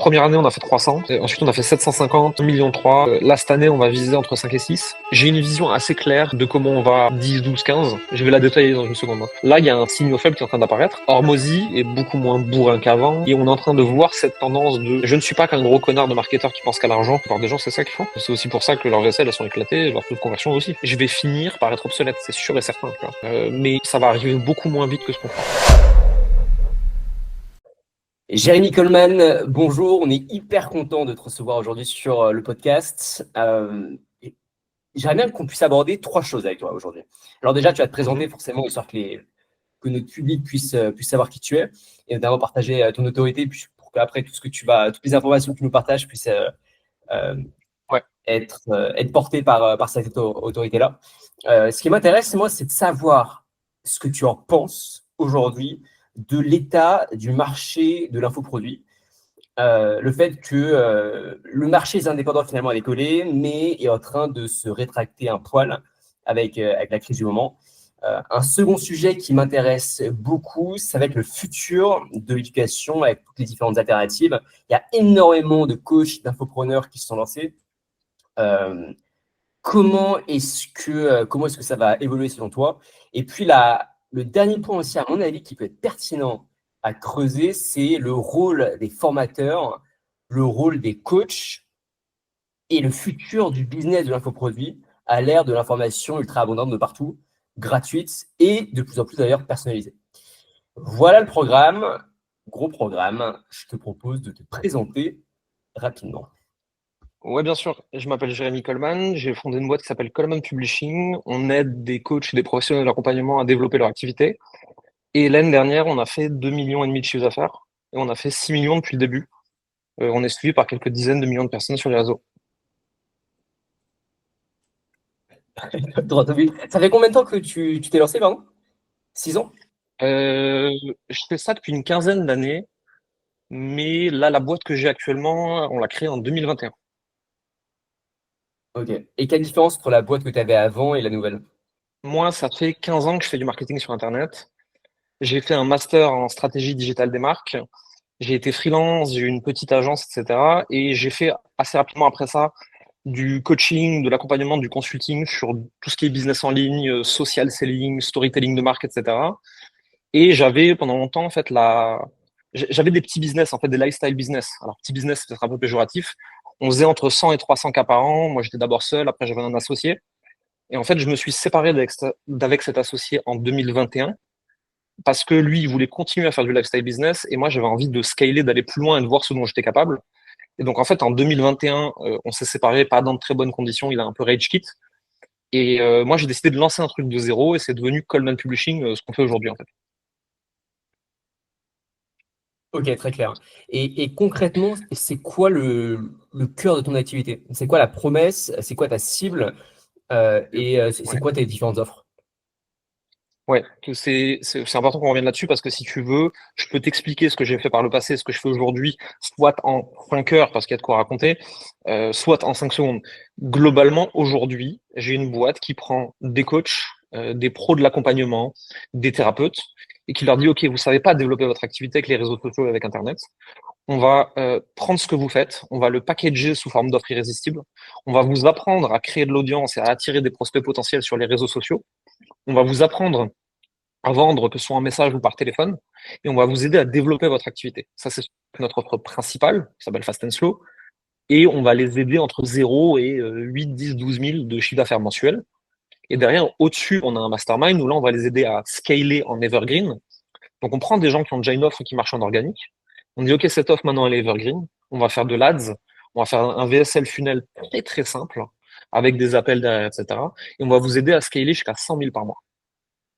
Première année, on a fait 300. Et ensuite, on a fait 750, 1,3 million. Là, cette année, on va viser entre 5 et 6. J'ai une vision assez claire de comment on va 10, 12, 15. Je vais la détailler dans une seconde. Là, il y a un signe faible qui est en train d'apparaître. Hormozy est beaucoup moins bourrin qu'avant. Et on est en train de voir cette tendance de je ne suis pas qu'un gros connard de marketeur qui pense qu'à l'argent. La plupart des gens, c'est ça qu'ils font. C'est aussi pour ça que leurs vaisselles, elles sont éclatées, leurs taux de conversion aussi. Je vais finir par être obsolète, c'est sûr et certain. Mais ça va arriver beaucoup moins vite que ce qu'on croit. Jérémy Coleman, bonjour, on est hyper content de te recevoir aujourd'hui sur le podcast. J'aimerais bien qu'on puisse aborder 3 choses avec toi aujourd'hui. Alors déjà, tu vas te présenter forcément, histoire que notre public puisse savoir qui tu es, et notamment partager ton autorité, puis pour qu'après, toutes les informations que tu nous partages puissent être portées par cette autorité-là. Ce qui m'intéresse, moi, c'est de savoir ce que tu en penses aujourd'hui de l'état du marché de l'infoproduit. Le fait que le marché des indépendants finalement a décollé, mais est en train de se rétracter un poil avec la crise du moment. Un second sujet qui m'intéresse beaucoup, ça va être le futur de l'éducation avec toutes les différentes alternatives. Il y a énormément de coachs, d'infopreneurs qui se sont lancés. Comment est-ce que ça va évoluer selon toi? Et puis le dernier point aussi, à mon avis, qui peut être pertinent à creuser, c'est le rôle des formateurs, le rôle des coachs et le futur du business de l'infoproduit à l'ère de l'information ultra abondante de partout, gratuite et de plus en plus d'ailleurs personnalisée. Voilà le programme, gros programme. Je te propose de te présenter rapidement. Ouais, bien sûr. Je m'appelle Jérémy Coleman. J'ai fondé une boîte qui s'appelle Coleman Publishing. On aide des coachs et des professionnels de l'accompagnement à développer leur activité. Et l'année dernière, on a fait 2,5 millions de chiffre d'affaires. Et on a fait 6 millions depuis le début. On est suivi par quelques dizaines de millions de personnes sur les réseaux. Ça fait combien de temps que tu t'es lancé, pardon? 6 ans? Je fais ça depuis une quinzaine d'années. Mais là, la boîte que j'ai actuellement, on l'a créée en 2021. Ok. Et quelle différence entre la boîte que tu avais avant et la nouvelle? Moi, ça fait 15 ans que je fais du marketing sur Internet. J'ai fait un master en stratégie digitale des marques. J'ai été freelance, j'ai eu une petite agence, etc. Et j'ai fait assez rapidement après ça du coaching, de l'accompagnement, du consulting sur tout ce qui est business en ligne, social selling, storytelling de marque, etc. Et j'avais pendant longtemps, en fait, j'avais des petits business, en fait, des lifestyle business. Alors, petit business, c'est peut-être un peu péjoratif. On faisait entre 100 et 300 cas par an. Moi, j'étais d'abord seul, après, j'avais un associé. Et en fait, je me suis séparé d'avec cet associé en 2021 parce que lui, il voulait continuer à faire du lifestyle business et moi, j'avais envie de scaler, d'aller plus loin et de voir ce dont j'étais capable. Et donc, en fait, en 2021, on s'est séparés, pas dans de très bonnes conditions. Il a un peu rage quit. Et moi, j'ai décidé de lancer un truc de zéro et c'est devenu Coleman Publishing, ce qu'on fait aujourd'hui, en fait. Ok, très clair. Et concrètement, c'est quoi le cœur de ton activité? C'est quoi la promesse? C'est quoi ta cible? C'est Ouais. quoi tes différentes offres? Ouais, c'est important qu'on revienne là-dessus parce que si tu veux, je peux t'expliquer ce que j'ai fait par le passé, ce que je fais aujourd'hui, soit en 5 heures parce qu'il y a de quoi raconter, soit en 5 secondes. Globalement, aujourd'hui, j'ai une boîte qui prend des coachs, des pros de l'accompagnement, des thérapeutes, et qui leur dit, OK, vous savez pas développer votre activité avec les réseaux sociaux et avec Internet. On va prendre ce que vous faites, on va le packager sous forme d'offres irrésistibles, on va vous apprendre à créer de l'audience et à attirer des prospects potentiels sur les réseaux sociaux. On va vous apprendre à vendre, que ce soit en message ou par téléphone, et on va vous aider à développer votre activité. Ça, c'est notre offre principale, qui s'appelle Fast and Slow, et on va les aider entre 0 et 8, 10, 12 000 de chiffre d'affaires mensuel. Et derrière, au-dessus, on a un mastermind où là, on va les aider à scaler en evergreen. Donc, on prend des gens qui ont déjà une offre qui marche en organique. On dit, OK, cette offre, maintenant, elle est evergreen. On va faire de l'ADS. On va faire un VSL funnel très, très simple, avec des appels derrière, etc. Et on va vous aider à scaler jusqu'à 100 000 par mois.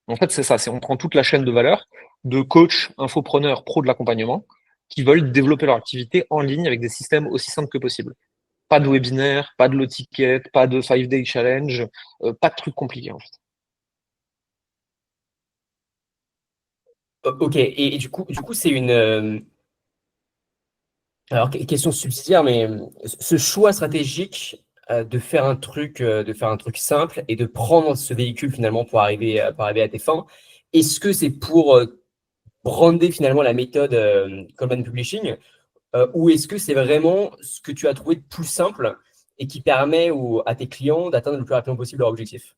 En fait, c'est ça, on prend toute la chaîne de valeur de coachs, infopreneurs, pros de l'accompagnement qui veulent développer leur activité en ligne avec des systèmes aussi simples que possible. Pas de webinaire, pas de low ticket, pas de 5-day challenge, pas de trucs compliqués en fait. Ok, et du coup, c'est une alors question subsidiaire, mais ce choix stratégique de faire un truc simple et de prendre ce véhicule finalement pour arriver à tes fins, est-ce que c'est pour brander finalement la méthode Coleman Publishing, ou est-ce que c'est vraiment ce que tu as trouvé de plus simple et qui permet à tes clients d'atteindre le plus rapidement possible leur objectif?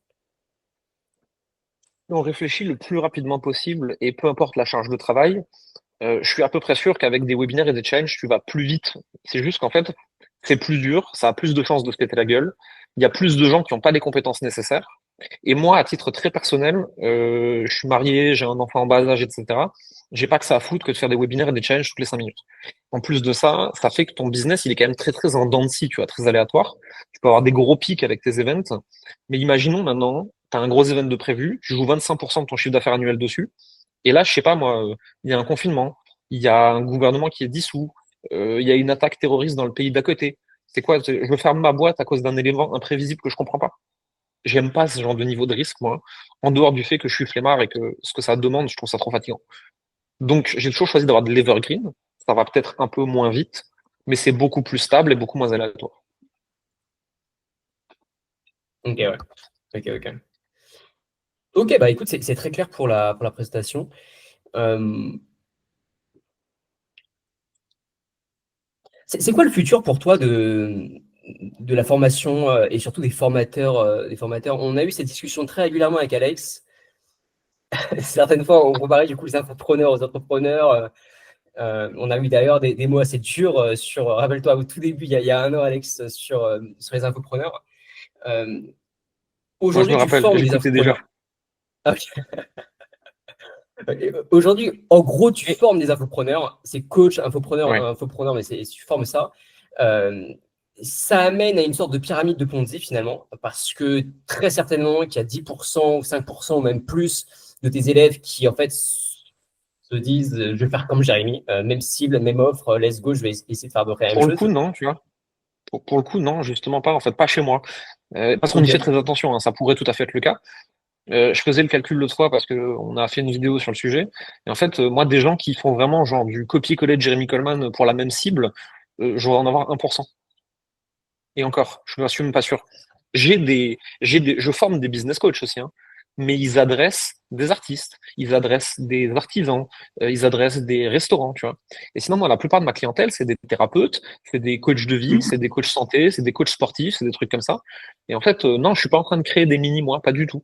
On réfléchit le plus rapidement possible et peu importe la charge de travail, je suis à peu près sûr qu'avec des webinaires et des challenges, tu vas plus vite. C'est juste qu'en fait, c'est plus dur, ça a plus de chances de se péter la gueule. Il y a plus de gens qui n'ont pas les compétences nécessaires. Et moi, à titre très personnel, je suis marié, j'ai un enfant en bas âge, etc. J'ai pas que ça à foutre que de faire des webinaires et des challenges toutes les 5 minutes. En plus de ça, ça fait que ton business, il est quand même très, très en dents de scie, tu vois, très aléatoire. Tu peux avoir des gros pics avec tes events. Mais imaginons maintenant, tu as un gros event de prévu, tu joues 25% de ton chiffre d'affaires annuel dessus. Et là, je sais pas, moi, il y a un confinement, il y a un gouvernement qui est dissous, il y a une attaque terroriste dans le pays d'à côté. C'est quoi? Je ferme ma boîte à cause d'un élément imprévisible que je comprends pas. J'aime pas ce genre de niveau de risque, moi, en dehors du fait que je suis flemmard et que ce que ça demande, je trouve ça trop fatigant. Donc, j'ai toujours choisi d'avoir de l'evergreen. Ça va peut-être un peu moins vite, mais c'est beaucoup plus stable et beaucoup moins aléatoire. Ok, ouais. Ok, ok. Ok, bah écoute, c'est très clair pour la présentation. Euh, c'est quoi le futur pour toi de la formation et surtout des formateurs, des formateurs? On a eu cette discussion très régulièrement avec Alex. Certaines fois, on comparait du coup les infopreneurs aux entrepreneurs. On a eu d'ailleurs des mots assez durs sur, rappelle-toi, au tout début, il y a un an, Alex, sur les infopreneurs. Euh, Moi, je me Aujourd'hui, tu rappelle, formes des j'écoutais déjà. infopreneurs. Ah, ok. Aujourd'hui, en gros, tu Et, formes des infopreneurs. C'est coach, ouais. infopreneur, mais tu formes ça. Euh, Ça amène à une sorte de pyramide de Ponzi finalement, parce que très certainement qu'il y a 10% ou 5% ou même plus de tes élèves qui en fait se disent je vais faire comme Jérémy, même cible, même offre, let's go, je vais essayer de faire à peu près la même Pour le coup, chose. non, tu vois. Pour le coup, non, justement pas. En fait, pas chez moi. Parce qu'on y fait Ok. très attention, hein, ça pourrait tout à fait être le cas. Je faisais le calcul l'autre fois parce que on a fait une vidéo sur le sujet. Et en fait, moi, des gens qui font vraiment genre du copier-coller de Jeremy Coleman pour la même cible, je vais en avoir 1%. Et encore, je ne suis même pas sûr. Je forme des business coachs aussi, hein, mais ils adressent des artistes, ils adressent des artisans, ils adressent des restaurants, tu vois. Et sinon, moi, la plupart de ma clientèle, c'est des thérapeutes, c'est des coachs de vie, c'est des coachs santé, c'est des coachs sportifs, c'est des trucs comme ça. Et en fait, non, je suis pas en train de créer des mini-moi, pas du tout.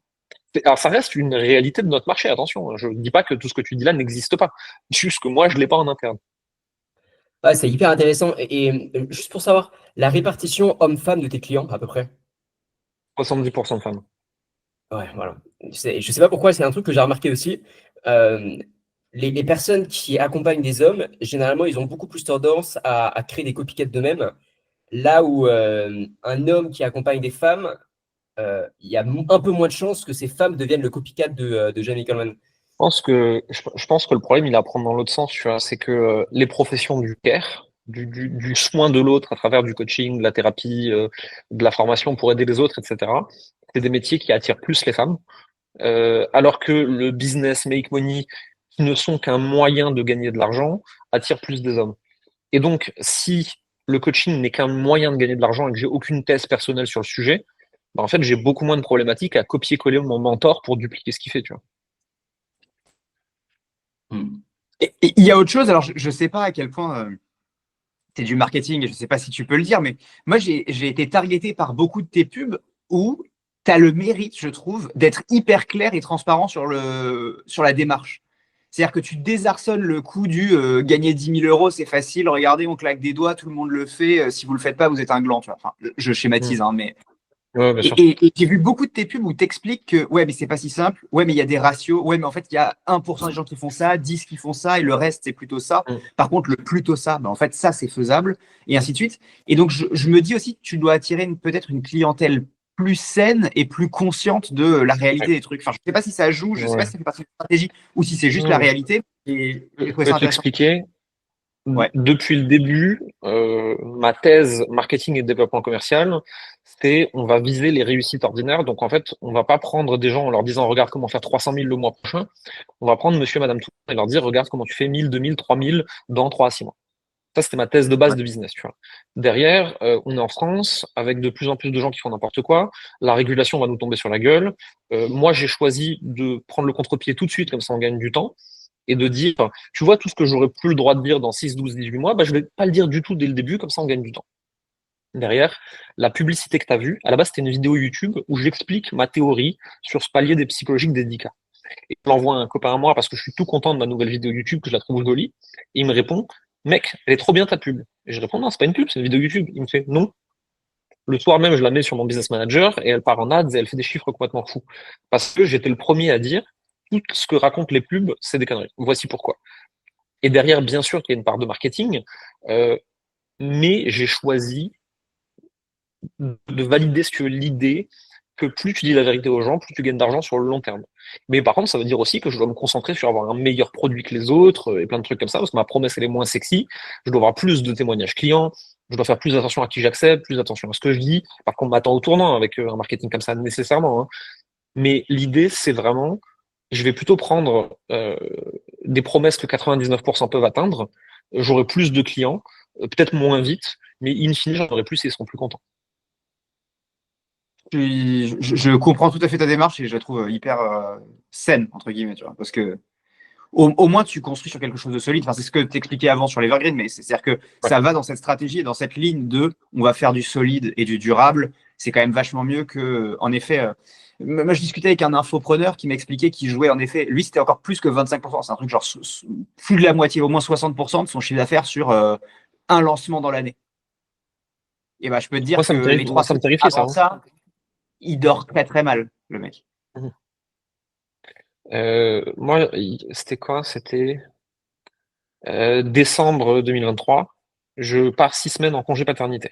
Alors, ça reste une réalité de notre marché, attention, hein. Je ne dis pas que tout ce que tu dis là n'existe pas. Juste que moi, je l'ai pas en interne. Ah, c'est hyper intéressant. Juste pour savoir, la répartition homme-femme de tes clients, à peu près. 70% de femmes. Ouais, voilà. Je sais pas pourquoi, c'est un truc que j'ai remarqué aussi. Euh, les personnes qui accompagnent des hommes, généralement, ils ont beaucoup plus tendance à créer des copycats d'eux-mêmes. Là où un homme qui accompagne des femmes, il y a un peu moins de chances que ces femmes deviennent le copycat de Jamie Coleman. Je pense que le problème, il est à prendre dans l'autre sens, tu vois. C'est que les professions du care, du soin de l'autre à travers du coaching, de la thérapie, de la formation pour aider les autres, etc., c'est des métiers qui attirent plus les femmes. Alors que le business, make money, qui ne sont qu'un moyen de gagner de l'argent, attire plus des hommes. Et donc, si le coaching n'est qu'un moyen de gagner de l'argent et que j'ai aucune thèse personnelle sur le sujet, bah, en fait, j'ai beaucoup moins de problématiques à copier-coller mon mentor pour dupliquer ce qu'il fait, tu vois. Hmm. Et il y a autre chose, alors je ne sais pas à quel point c'est du marketing, et je ne sais pas si tu peux le dire, mais moi j'ai été targeté par beaucoup de tes pubs où tu as le mérite, je trouve, d'être hyper clair et transparent sur la démarche. C'est-à-dire que tu désarçonnes le coup du gagner 10 000 euros, c'est facile, regardez, on claque des doigts, tout le monde le fait, si vous ne le faites pas, vous êtes un gland. Tu vois. Enfin, je Mm. schématise, hein, mais Ouais, bien sûr. et j'ai vu beaucoup de tes pubs où tu expliques que ouais, mais c'est pas si simple. Ouais, mais il y a des ratios. Ouais, mais en fait, il y a 1% des gens qui font ça, 10 qui font ça, et le reste, c'est plutôt ça. Mm. Par contre, le plutôt ça, bah, en fait, ça, c'est faisable, et ainsi de suite. Et donc, je me dis aussi que tu dois attirer peut-être une clientèle plus saine et plus consciente de la réalité Ouais. des trucs. Enfin, je sais pas si ça joue, je sais pas Ouais. si ça fait partie de la stratégie ou si c'est juste la Non, réalité. Et je j'ai trouvé vais ça te intéressant. l'expliquer. Ouais. Depuis le début, ma thèse marketing et développement commercial, c'est on va viser les réussites ordinaires. Donc en fait, on va pas prendre des gens en leur disant regarde comment faire 300 000 le mois prochain. On va prendre monsieur et madame tout et leur dire regarde comment tu fais 1000, 2000, 3000 dans 3 à 6 mois. Ça, c'était ma thèse de base Ouais. de business, tu vois. Derrière, on est en France avec de plus en plus de gens qui font n'importe quoi. La régulation va nous tomber sur la gueule. Moi, j'ai choisi de prendre le contre-pied tout de suite, comme ça on gagne du temps. et de dire, tu vois, tout ce que j'aurais plus le droit de dire dans 6, 12, 18 mois, bah, je vais pas le dire du tout dès le début, comme ça on gagne du temps. Derrière, la publicité que tu as vue, à la base, c'était une vidéo YouTube où j'explique ma théorie sur ce palier des psychologiques des 10K. Et je l'envoie à un copain à moi parce que je suis tout content de ma nouvelle vidéo YouTube, que je la trouve jolie. Et il me répond, mec, elle est trop bien ta pub. Et je réponds, non, c'est pas une pub, c'est une vidéo YouTube. Il me fait, non. Le soir même, je la mets sur mon business manager et elle part en ads et elle fait des chiffres complètement fous. Parce que j'étais le premier à dire, tout ce que racontent les pubs, c'est des conneries. Voici pourquoi. Et derrière, bien sûr qu'il y a une part de marketing, mais j'ai choisi de valider ce que l'idée que plus tu dis la vérité aux gens, plus tu gagnes d'argent sur le long terme. Mais par contre, ça veut dire aussi que je dois me concentrer sur avoir un meilleur produit que les autres et plein de trucs comme ça, parce que ma promesse, elle est moins sexy. Je dois avoir plus de témoignages clients, je dois faire plus attention à qui j'accepte, plus attention à ce que je dis. Par contre, on m'attend au tournant avec un marketing comme ça nécessairement, hein. Mais l'idée, c'est vraiment, je vais plutôt prendre des promesses que 99% peuvent atteindre. J'aurai plus de clients, peut-être moins vite, mais in fine, j'en aurai plus et ils seront plus contents. Je comprends tout à fait ta démarche et je la trouve hyper saine, entre guillemets, tu vois, parce que au moins tu construis sur quelque chose de solide. Enfin, c'est ce que tu expliquais avant sur l'Evergreen, mais c'est-à-dire que Ouais. ça va dans cette stratégie et dans cette ligne de on va faire du solide et du durable. C'est quand même vachement mieux que, en effet, moi je discutais avec un infopreneur qui m'expliquait qu'il jouait, en effet, lui c'était encore plus que 25%. C'est un truc genre plus de la moitié, au moins 60% de son chiffre d'affaires sur un lancement dans l'année. Et ben, je peux te dire que les Moi, trois ça me semaines terrifie, ça, avant hein. ça, il dort très très mal, le mec. Mhm. Moi, c'était quoi? C'était décembre 2023. Je pars 6 semaines en congé paternité.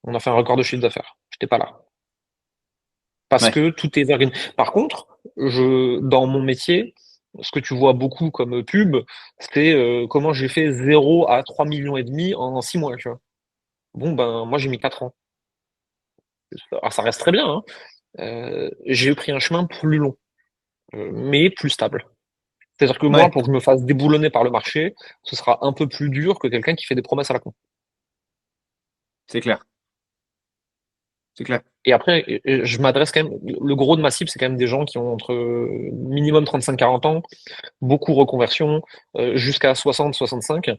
On a fait un record de chiffre d'affaires. J'étais pas là. Parce Ouais. que tout est evergreen. Par contre, dans mon métier, ce que tu vois beaucoup comme pub, c'est comment j'ai fait 0 à 3,5 millions en 6 mois, tu vois. Bon, ben, moi, j'ai mis 4 ans. Alors, ça reste très bien, hein. J'ai pris un chemin plus long, mais plus stable. C'est-à-dire que moi, Ouais, pour que je me fasse déboulonner par le marché, ce sera un peu plus dur que quelqu'un qui fait des promesses à la con. c'est clair. C'est clair. Et après, je m'adresse quand même, le gros de ma cible, c'est quand même des gens qui ont entre minimum 35-40 ans, beaucoup reconversion, jusqu'à 60-65.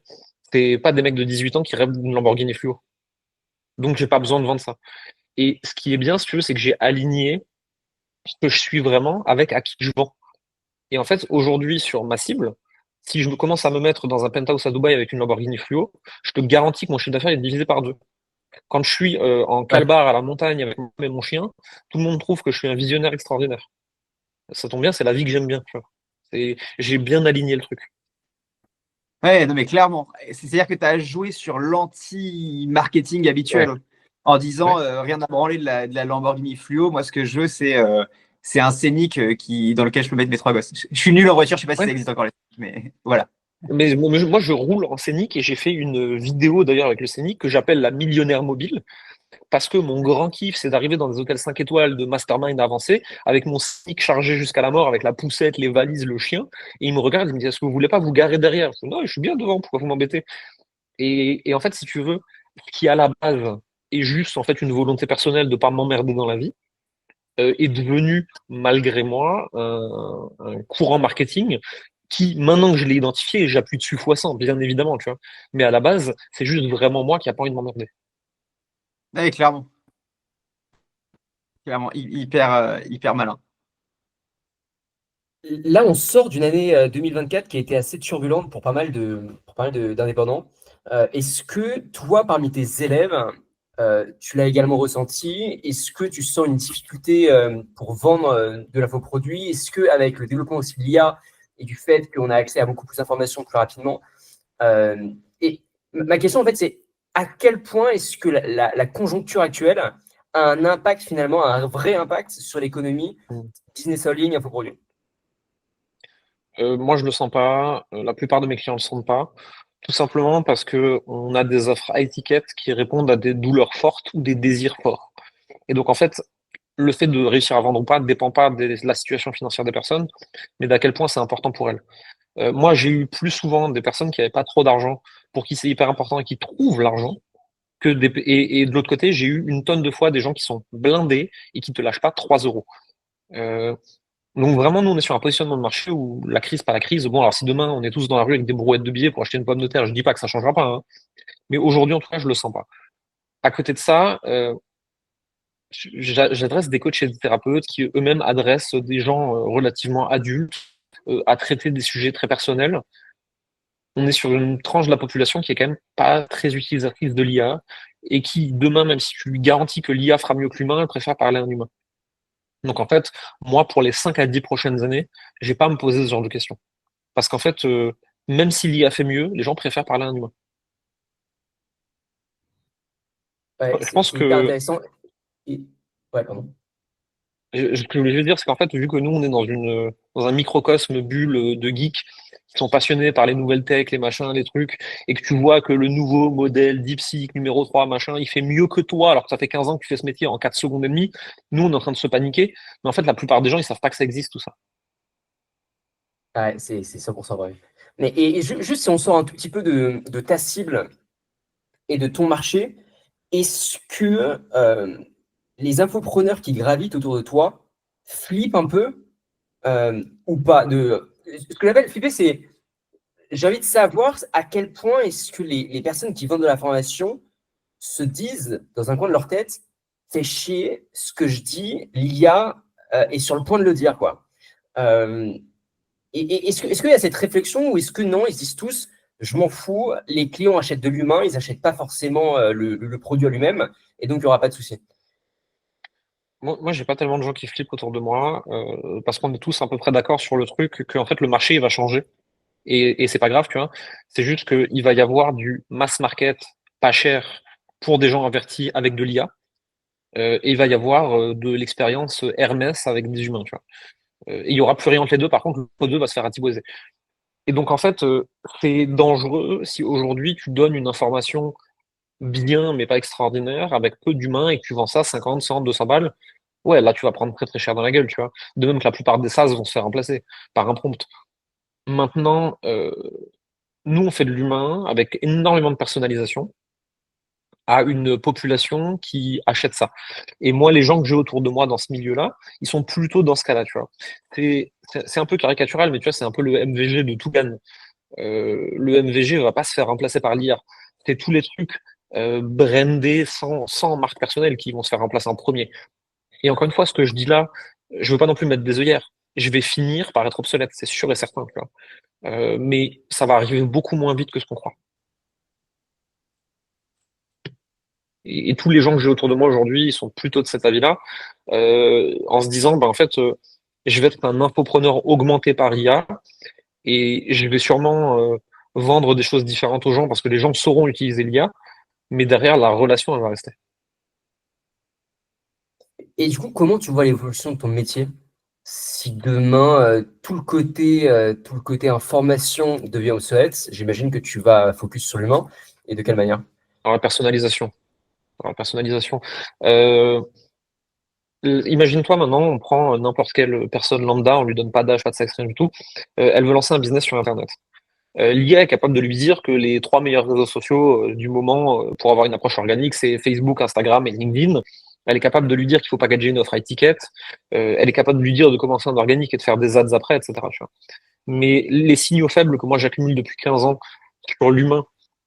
C'est pas des mecs de 18 ans qui rêvent d'une Lamborghini fluo. Donc, j'ai pas besoin de vendre ça. Et ce qui est bien, si tu veux, c'est que j'ai aligné ce que je suis vraiment avec à qui je vends. Et en fait, aujourd'hui, sur ma cible, si je commence à me mettre dans un penthouse à Dubaï avec une Lamborghini fluo, je te garantis que mon chiffre d'affaires est divisé par deux. Quand je suis en Ouais. calbar à la montagne avec moi et mon chien, tout le monde trouve que je suis un visionnaire extraordinaire. Ça tombe bien, c'est la vie que j'aime bien, tu vois. J'ai bien aligné le truc. Ouais, non, mais clairement. C'est-à-dire que tu as joué sur l'anti-marketing Ouais. habituel en disant Ouais. rien à branler de la Lamborghini Fluo. Moi, ce que je veux, c'est un Scénic dans lequel je peux mettre mes trois gosses. Je suis nul en voiture, je sais pas si Ouais. ça existe encore, les Scénic, mais voilà. Mais moi, je roule en scénic et j'ai fait une vidéo d'ailleurs avec le scénic que j'appelle la millionnaire mobile parce que mon grand kiff, c'est d'arriver dans des hôtels 5 étoiles de mastermind avancé avec mon scénic chargé jusqu'à la mort avec la poussette, les valises, le chien. Et il me regarde, il me dit, est-ce que vous voulez pas vous garer derrière? Je dis, non, je suis bien devant, pourquoi vous m'embêtez? Et en fait, si tu veux, ce qui à la base est juste en fait une volonté personnelle de pas m'emmerder dans la vie, est devenu, malgré moi, un courant marketing qui, maintenant que je l'ai identifié, j'appuie dessus fois 100, bien évidemment, tu vois. Mais à la base, c'est juste vraiment moi qui a pas envie de m'emmerder. Ouais, clairement. Clairement. Hyper malin. Là, on sort d'une année 2024 qui a été assez turbulente pour pas mal d'indépendants. Est-ce que toi, parmi tes élèves, tu l'as également ressenti? Est-ce que tu sens une difficulté pour vendre de l'infoproduit? Est-ce que avec le développement aussi de l'IA et du fait qu'on a accès à beaucoup plus d'informations plus rapidement, et ma question en fait, c'est à quel point est-ce que la conjoncture actuelle a un impact finalement, un vrai impact sur l'économie, business en ligne, infoproduit? Moi, je le sens pas. La plupart de mes clients le sentent pas. Tout simplement parce que on a des offres à étiquette qui répondent à des douleurs fortes ou des désirs forts. Et donc, en fait, le fait de réussir à vendre ou pas ne dépend pas de la situation financière des personnes, mais d'à quel point c'est important pour elles. Moi, j'ai eu plus souvent des personnes qui n'avaient pas trop d'argent, pour qui c'est hyper important et qui trouvent l'argent, et de l'autre côté, j'ai eu une tonne de fois des gens qui sont blindés et qui te lâchent pas 3 euros. Euh, Donc vraiment, nous, on est sur un positionnement de marché où la crise, pas la crise. Bon, alors si demain, on est tous dans la rue avec des brouettes de billets pour acheter une pomme de terre, je dis pas que ça changera pas, hein. Mais aujourd'hui, en tout cas, je le sens pas. À côté de ça, j'adresse des coachs et des thérapeutes qui eux-mêmes adressent des gens relativement adultes à traiter des sujets très personnels. On est sur une tranche de la population qui est quand même pas très utilisatrice de l'IA et qui, demain, même si tu lui garantis que l'IA fera mieux que l'humain, elle préfère parler à un humain. Donc en fait, moi, pour les 5 à 10 prochaines années, j'ai pas à me poser ce genre de questions. Parce qu'en fait, même si l'IA fait mieux, les gens préfèrent parler à un humain. Ouais, Je pense c'est hyper que intéressant. Et- Ouais, pardon. ce que je voulais dire, c'est qu'en fait, vu que nous, on est dans un microcosme bulle de geeks qui sont passionnés par les nouvelles tech, les machins, les trucs, et que tu vois que le nouveau modèle DeepSeek numéro 3 machin, il fait mieux que toi, alors que ça fait 15 ans que tu fais ce métier en 4 secondes et demie, nous, on est en train de se paniquer. Mais en fait, la plupart des gens, ils savent pas que ça existe, tout ça. Ouais, c'est 100% vrai. Mais, juste si on sort un tout petit peu de ta cible et de ton marché, est-ce que les infopreneurs qui gravitent autour de toi flippent un peu ou pas Ce que j'appelle flipper, c'est j'ai envie de savoir à quel point est-ce que les personnes qui vendent de la formation se disent dans un coin de leur tête, fais chier ce que je dis, l'IA est sur le point de le dire, quoi. Euh, est-ce qu'il y a cette réflexion ou est-ce que non, ils se disent tous, je m'en fous, les clients achètent de l'humain, ils n'achètent pas forcément le produit à lui-même, et donc il n'y aura pas de souci. Moi, j'ai pas tellement de gens qui flippent autour de moi, parce qu'on est tous à peu près d'accord sur le truc que en fait le marché il va changer et c'est pas grave, tu vois. C'est juste qu'il va y avoir du mass market pas cher pour des gens avertis avec de l'IA, et il va y avoir de l'expérience Hermès avec des humains, tu vois. Et il y aura plus rien entre les deux. Par contre, le deux va se faire atiboiser. Et donc en fait, c'est dangereux si aujourd'hui tu donnes une information bien mais pas extraordinaire avec peu d'humains et que tu vends ça 50, 100, 200 balles. Ouais, là, tu vas prendre très très cher dans la gueule, tu vois. De même que la plupart des SaaS vont se faire remplacer par un prompt. Maintenant, nous, on fait de l'humain avec énormément de personnalisation à une population qui achète ça. Et moi, les gens que j'ai autour de moi dans ce milieu-là, ils sont plutôt dans ce cas-là, tu vois. C'est un peu caricatural, mais tu vois, c'est un peu le MVG de tout gagne. Le MVG va pas se faire remplacer par l'IA. C'est tous les trucs brandés sans marque personnelle qui vont se faire remplacer en premier. Et encore une fois, ce que je dis là, je veux pas non plus mettre des œillères. Je vais finir par être obsolète, c'est sûr et certain, tu vois. Mais ça va arriver beaucoup moins vite que ce qu'on croit. Et tous les gens que j'ai autour de moi aujourd'hui, ils sont plutôt de cet avis-là, en se disant, bah, en fait, je vais être un infopreneur augmenté par IA et je vais sûrement vendre des choses différentes aux gens parce que les gens sauront utiliser l'IA, mais derrière, la relation, elle va rester. Et du coup, comment tu vois l'évolution de ton métier? Si demain, tout le côté information devient obsolète, j'imagine que tu vas focus sur l'humain. Et de quelle manière? Alors, la personnalisation. Alors, la personnalisation. Euh, Imagine-toi maintenant, on prend n'importe quelle personne lambda, on lui donne pas d'âge, pas de sexe, rien du tout. Elle veut lancer un business sur Internet. L'IA est capable de lui dire que les trois meilleurs réseaux sociaux du moment pour avoir une approche organique, c'est Facebook, Instagram et LinkedIn. Elle est capable de lui dire qu'il faut packager une offre à étiquette. Elle est capable de lui dire de commencer en organique et de faire des ads après, etc. Tu vois. Mais les signaux faibles que moi j'accumule depuis 15 ans sur l'humain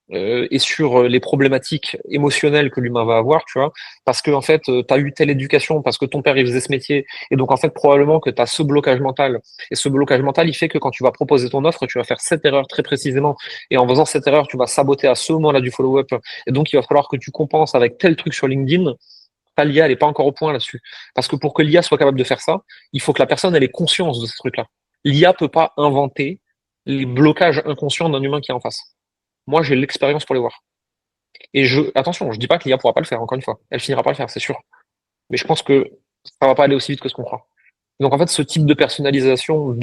et sur les problématiques émotionnelles que l'humain va avoir, tu vois, parce que en fait, tu as eu telle éducation, parce que ton père il faisait ce métier, et donc en fait probablement que tu as ce blocage mental, et ce blocage mental il fait que quand tu vas proposer ton offre, tu vas faire cette erreur très précisément, et en faisant cette erreur, tu vas saboter à ce moment-là du follow-up, et donc il va falloir que tu compenses avec tel truc sur LinkedIn. Ta l'IA, elle est pas encore au point là-dessus, parce que pour que l'IA soit capable de faire ça, il faut que la personne elle ait conscience de ce truc-là. L'IA peut pas inventer les blocages inconscients d'un humain qui est en face. Moi, j'ai l'expérience pour les voir. Et attention, je dis pas que l'IA pourra pas le faire, encore une fois. Elle finira par le faire, c'est sûr. Mais je pense que ça va pas aller aussi vite que ce qu'on croit. Donc, en fait, ce type de personnalisation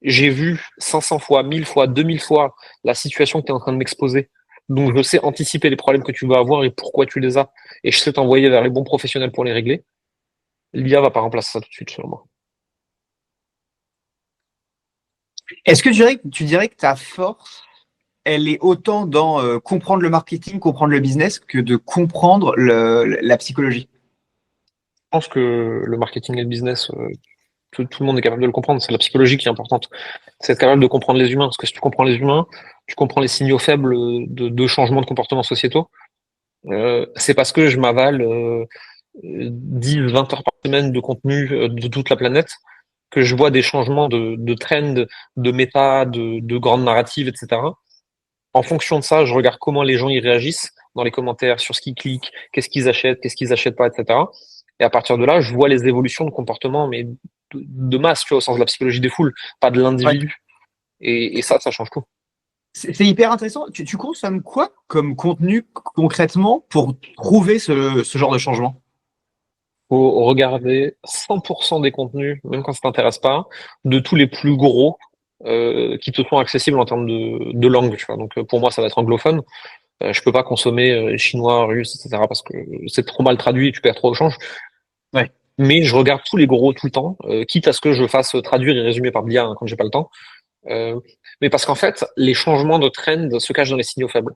j'ai vu 500 fois, 1000 fois, 2000 fois la situation que tu es en train de m'exposer. Donc, je sais anticiper les problèmes que tu vas avoir et pourquoi tu les as. Et je sais t'envoyer vers les bons professionnels pour les régler. L'IA va pas remplacer ça tout de suite, selon moi. Est-ce que tu dirais que ta force, elle est autant dans comprendre le marketing, comprendre le business, que de comprendre la psychologie? Je pense que le marketing et le business, tout le monde est capable de le comprendre. C'est la psychologie qui est importante. C'est être capable de comprendre les humains. Parce que si tu comprends les humains, tu comprends les signaux faibles de changements de comportement sociétaux. C'est parce que je m'avale 10, 20 heures par semaine de contenu de toute la planète que je vois des changements de trend, de méta, de grandes narratives, etc. En fonction de ça, je regarde comment les gens y réagissent dans les commentaires, sur ce qu'ils cliquent, qu'est-ce qu'ils achètent pas, etc. Et à partir de là, je vois les évolutions de comportement, mais de masse, tu vois, au sens de la psychologie des foules, pas de Ouais. l'individu. Et ça change tout. C'est hyper intéressant. Tu consommes quoi comme contenu concrètement pour trouver ce genre de changement? Faut regarder 100% des contenus, même quand ça t'intéresse pas, de tous les plus gros qui te sont accessibles en termes de langue, tu vois. Donc pour moi, ça va être anglophone. Je peux pas consommer chinois, russe, etc. parce que c'est trop mal traduit et tu perds trop au change. Ouais. Mais je regarde tous les gros tout le temps, quitte à ce que je fasse traduire et résumer par l'IA quand j'ai pas le temps. Mais parce qu'en fait, les changements de trend se cachent dans les signaux faibles.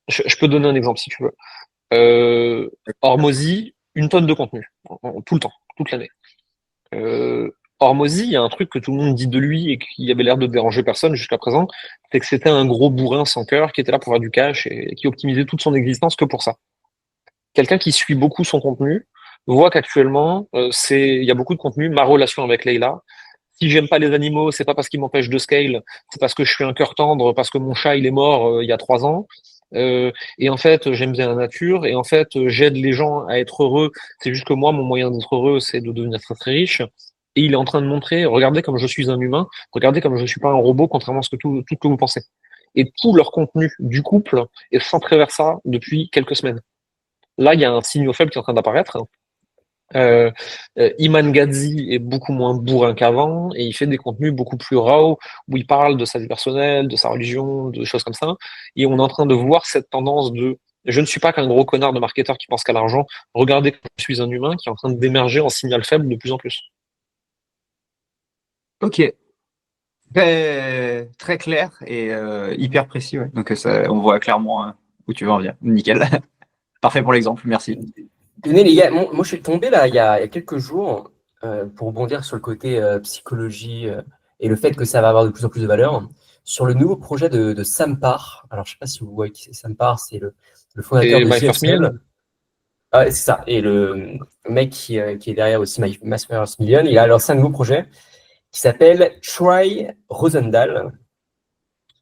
Je peux donner un exemple si tu veux. Hormozy, une tonne de contenu, tout le temps, toute l'année. Hormozy, il y a un truc que tout le monde dit de lui et qui avait l'air de déranger personne jusqu'à présent, c'est que c'était un gros bourrin sans cœur qui était là pour faire du cash et qui optimisait toute son existence que pour ça. Quelqu'un qui suit beaucoup son contenu voit qu'actuellement, il y a beaucoup de contenu. Ma relation avec Leila, si j'aime pas les animaux, c'est pas parce qu'ils m'empêchent de scale, c'est parce que je suis un cœur tendre, parce que mon chat il est mort il y a 3 ans. Et en fait, j'aime bien la nature. Et en fait, j'aide les gens à être heureux. C'est juste que moi, mon moyen d'être heureux, c'est de devenir très très riche. Et il est en train de montrer, regardez comme je suis un humain, regardez comme je suis pas un robot, contrairement à ce que tout que vous pensez. Et tout leur contenu du couple est centré vers ça depuis quelques semaines. Là, il y a un signe faible qui est en train d'apparaître. Iman Gadzhi est beaucoup moins bourrin qu'avant et il fait des contenus beaucoup plus raw où il parle de sa vie personnelle, de sa religion, de choses comme ça. Et on est en train de voir cette tendance de je ne suis pas qu'un gros connard de marketeur qui pense qu'à l'argent. Regardez que je suis un humain qui est en train d'émerger en signal faible de plus en plus. Ok. Très clair et hyper précis. Ouais. Donc on voit clairement où tu veux en venir. Nickel. Parfait pour l'exemple. Merci. Tenez les gars, moi je suis tombé là il y a quelques jours pour rebondir sur le côté psychologie et le fait que ça va avoir de plus en plus de valeur sur le nouveau projet de Sampar. Alors je sais pas si vous voyez qui c'est Sampar, c'est le fondateur Et de My First Million, GFL. Ah, c'est ça. Et le mec qui est derrière aussi My First Million, il a lancé un nouveau projet qui s'appelle Try Rosendal.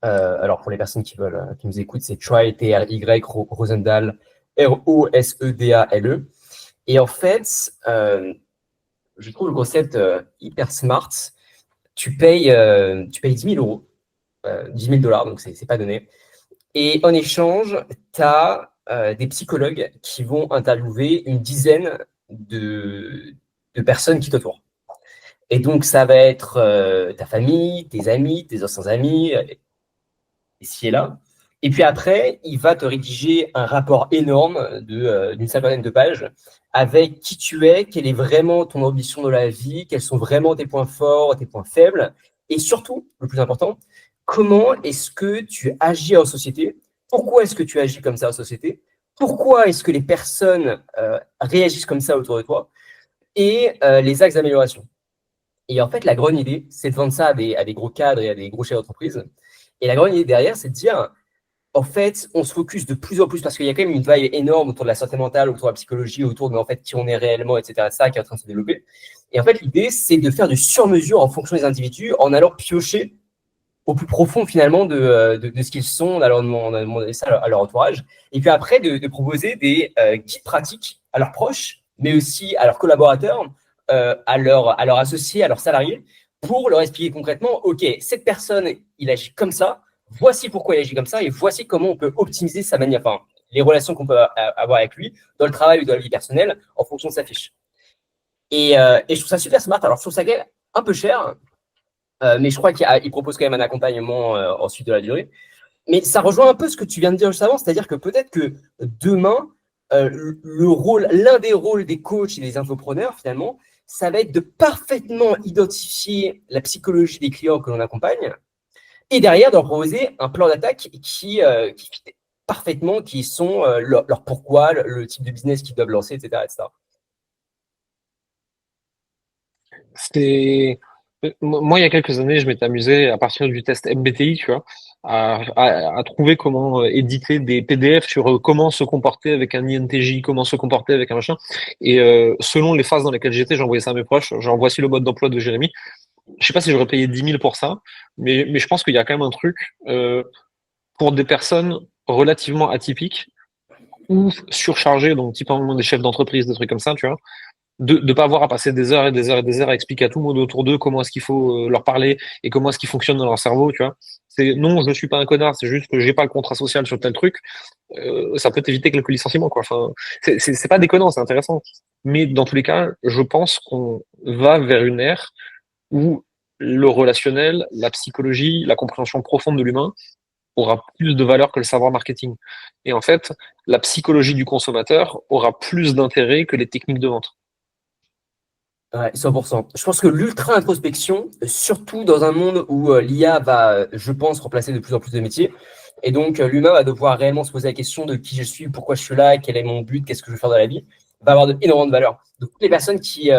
Alors pour les personnes qui nous écoutent, c'est Try T-R-Y Rosendal Rosedale. Et en fait, je trouve le concept hyper smart. Tu payes 10 000 euros, 10 000 dollars, donc c'est pas donné. Et en échange, tu as des psychologues qui vont interviewer une dizaine de personnes qui t'entourent. Et donc, ça va être ta famille, tes amis, tes anciens amis, ici et là. Et puis après, il va te rédiger un rapport énorme d'une cinquantaine de pages avec qui tu es, quelle est vraiment ton ambition dans la vie, quels sont vraiment tes points forts, tes points faibles, et surtout, le plus important, comment est-ce que tu agis en société, pourquoi est-ce que tu agis comme ça en société, pourquoi est-ce que les personnes réagissent comme ça autour de toi, et les axes d'amélioration. Et en fait, la grande idée, c'est de vendre ça à des gros cadres et à des gros chefs d'entreprise. Et la grande idée derrière, c'est de dire, en fait, on se focus de plus en plus parce qu'il y a quand même une vague énorme autour de la santé mentale, autour de la psychologie, autour de en fait qui on est réellement, etc. Ça qui est en train de se développer. Et en fait, l'idée, c'est de faire du sur-mesure en fonction des individus, en allant piocher au plus profond finalement de ce qu'ils sont, on a demandé ça à leur entourage. Et puis après, de proposer des guides pratiques à leurs proches, mais aussi à leurs collaborateurs, à leurs associés, à leurs salariés, pour leur expliquer concrètement, OK, cette personne, il agit comme ça, voici pourquoi il agit comme ça, et voici comment on peut optimiser sa manière, enfin, les relations qu'on peut avoir avec lui dans le travail ou dans la vie personnelle en fonction de sa fiche. Et je trouve ça super smart. Alors, je trouve ça quand même un peu cher, mais je crois qu'il propose quand même un accompagnement ensuite de la durée. Mais ça rejoint un peu ce que tu viens de dire juste avant, c'est-à-dire que peut-être que demain, l'un des rôles des coachs et des infopreneurs, finalement, ça va être de parfaitement identifier la psychologie des clients que l'on accompagne et derrière d'en proposer un plan d'attaque qui fit parfaitement, qui sont leur pourquoi, le type de business qu'ils doivent lancer, etc. etc. C'est moi, il y a quelques années, je m'étais amusé à partir du test MBTI, tu vois, à trouver comment éditer des PDF sur comment se comporter avec un INTJ, comment se comporter avec un machin. Et selon les phases dans lesquelles j'étais, j'envoyais ça à mes proches. Genre, voici le mode d'emploi de Jérémy. Je sais pas si j'aurais payé 10 000 pour ça, mais je pense qu'il y a quand même un truc pour des personnes relativement atypiques ou surchargées, donc typiquement des chefs d'entreprise, des trucs comme ça, tu vois, de pas avoir à passer des heures et des heures et des heures à expliquer à tout le monde autour d'eux comment est-ce qu'il faut leur parler et comment est-ce qu'ils fonctionnent dans leur cerveau, tu vois. C'est non, je suis pas un connard, c'est juste que j'ai pas le contrat social sur tel truc. Ça peut t'éviter quelques licenciements, quoi. Enfin, c'est pas déconnant, c'est intéressant. Mais dans tous les cas, je pense qu'on va vers une ère où le relationnel, la psychologie, la compréhension profonde de l'humain aura plus de valeur que le savoir marketing. Et en fait, la psychologie du consommateur aura plus d'intérêt que les techniques de vente. Ouais, 100%. Je pense que l'ultra-introspection, surtout dans un monde où l'IA va, je pense, remplacer de plus en plus de métiers, et donc l'humain va devoir réellement se poser la question de qui je suis, pourquoi je suis là, quel est mon but, qu'est-ce que je veux faire dans la vie, va avoir énormément de valeur. Donc, toutes les personnes qui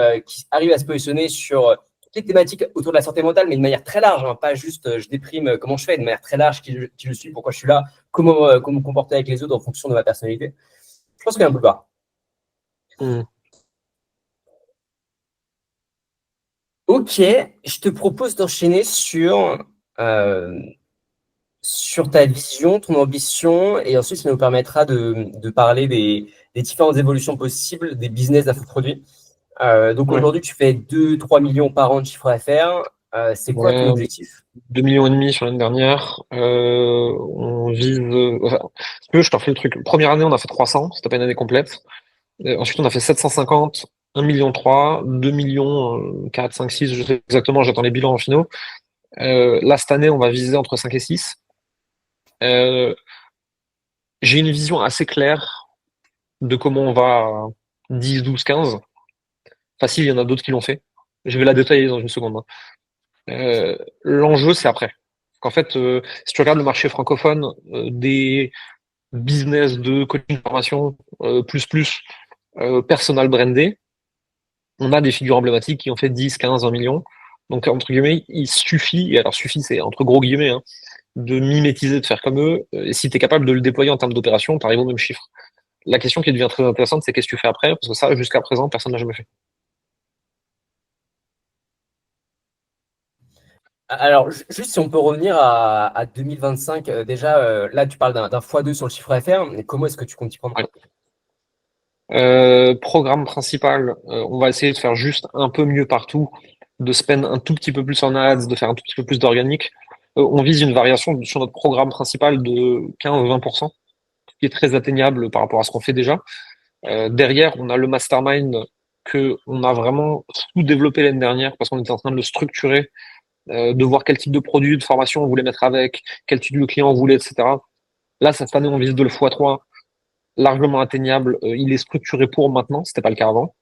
arrivent à se positionner sur toutes les thématiques autour de la santé mentale, mais de manière très large, hein, pas juste je déprime, comment je fais, de manière très large, qui je suis, pourquoi je suis là, comment me comporter avec les autres en fonction de ma personnalité. Je pense qu'il y a un boulevard. Hmm. Ok, je te propose d'enchaîner euh, sur ta vision, ton ambition, et ensuite ça nous permettra de parler des différentes évolutions possibles des business d'infoproduits. Donc Ouais. aujourd'hui, tu fais 2-3 millions par an de chiffre d'affaires. C'est quoi ton Ouais, objectif? 2,5 millions sur l'année dernière. On vise. Enfin, si tu veux, je t'en fais le truc. Première année, on a fait 300, c'était pas une année complète. Ensuite, on a fait 750, 1 million 3, 2 millions 4, 5, 6, je sais exactement, j'attends les bilans en finaux. Là, cette année, on va viser entre 5 et 6. Euh, j'ai une vision assez claire de comment on va à 10, 12, 15. Facile, il y en a d'autres qui l'ont fait. Je vais la détailler dans une seconde, hein. L'enjeu, c'est après. En fait, si tu regardes le marché francophone des business de coaching formation personal brandé, on a des figures emblématiques qui ont fait 10, 15, 20 millions. Donc, entre guillemets, il suffit, et alors suffit, c'est entre gros guillemets, hein, de mimétiser, de faire comme eux. Et si tu es capable de le déployer en termes d'opération, tu arrives au même chiffre. La question qui devient très intéressante, c'est qu'est-ce que tu fais après? Parce que ça, jusqu'à présent, personne n'a jamais fait. Alors, juste si on peut revenir à 2025, déjà, là, tu parles d'un x2 sur le chiffre d'affaires, mais comment est-ce que tu comptes y prendre? Ouais. Programme principal, on va essayer de faire juste un peu mieux partout, de spend un tout petit peu plus en ads, de faire un tout petit peu plus d'organique. On vise une variation sur notre programme principal de 15-20%, qui est très atteignable par rapport à ce qu'on fait déjà. Derrière, on a le mastermind que on a vraiment sous-développé l'année dernière parce qu'on était en train de le structurer, de voir quel type de produit, de formation on voulait mettre avec, quel type de client on voulait, etc. Là, cette année, on vise de le x3, largement atteignable. Il est structuré pour maintenant, c'était pas le cas avant.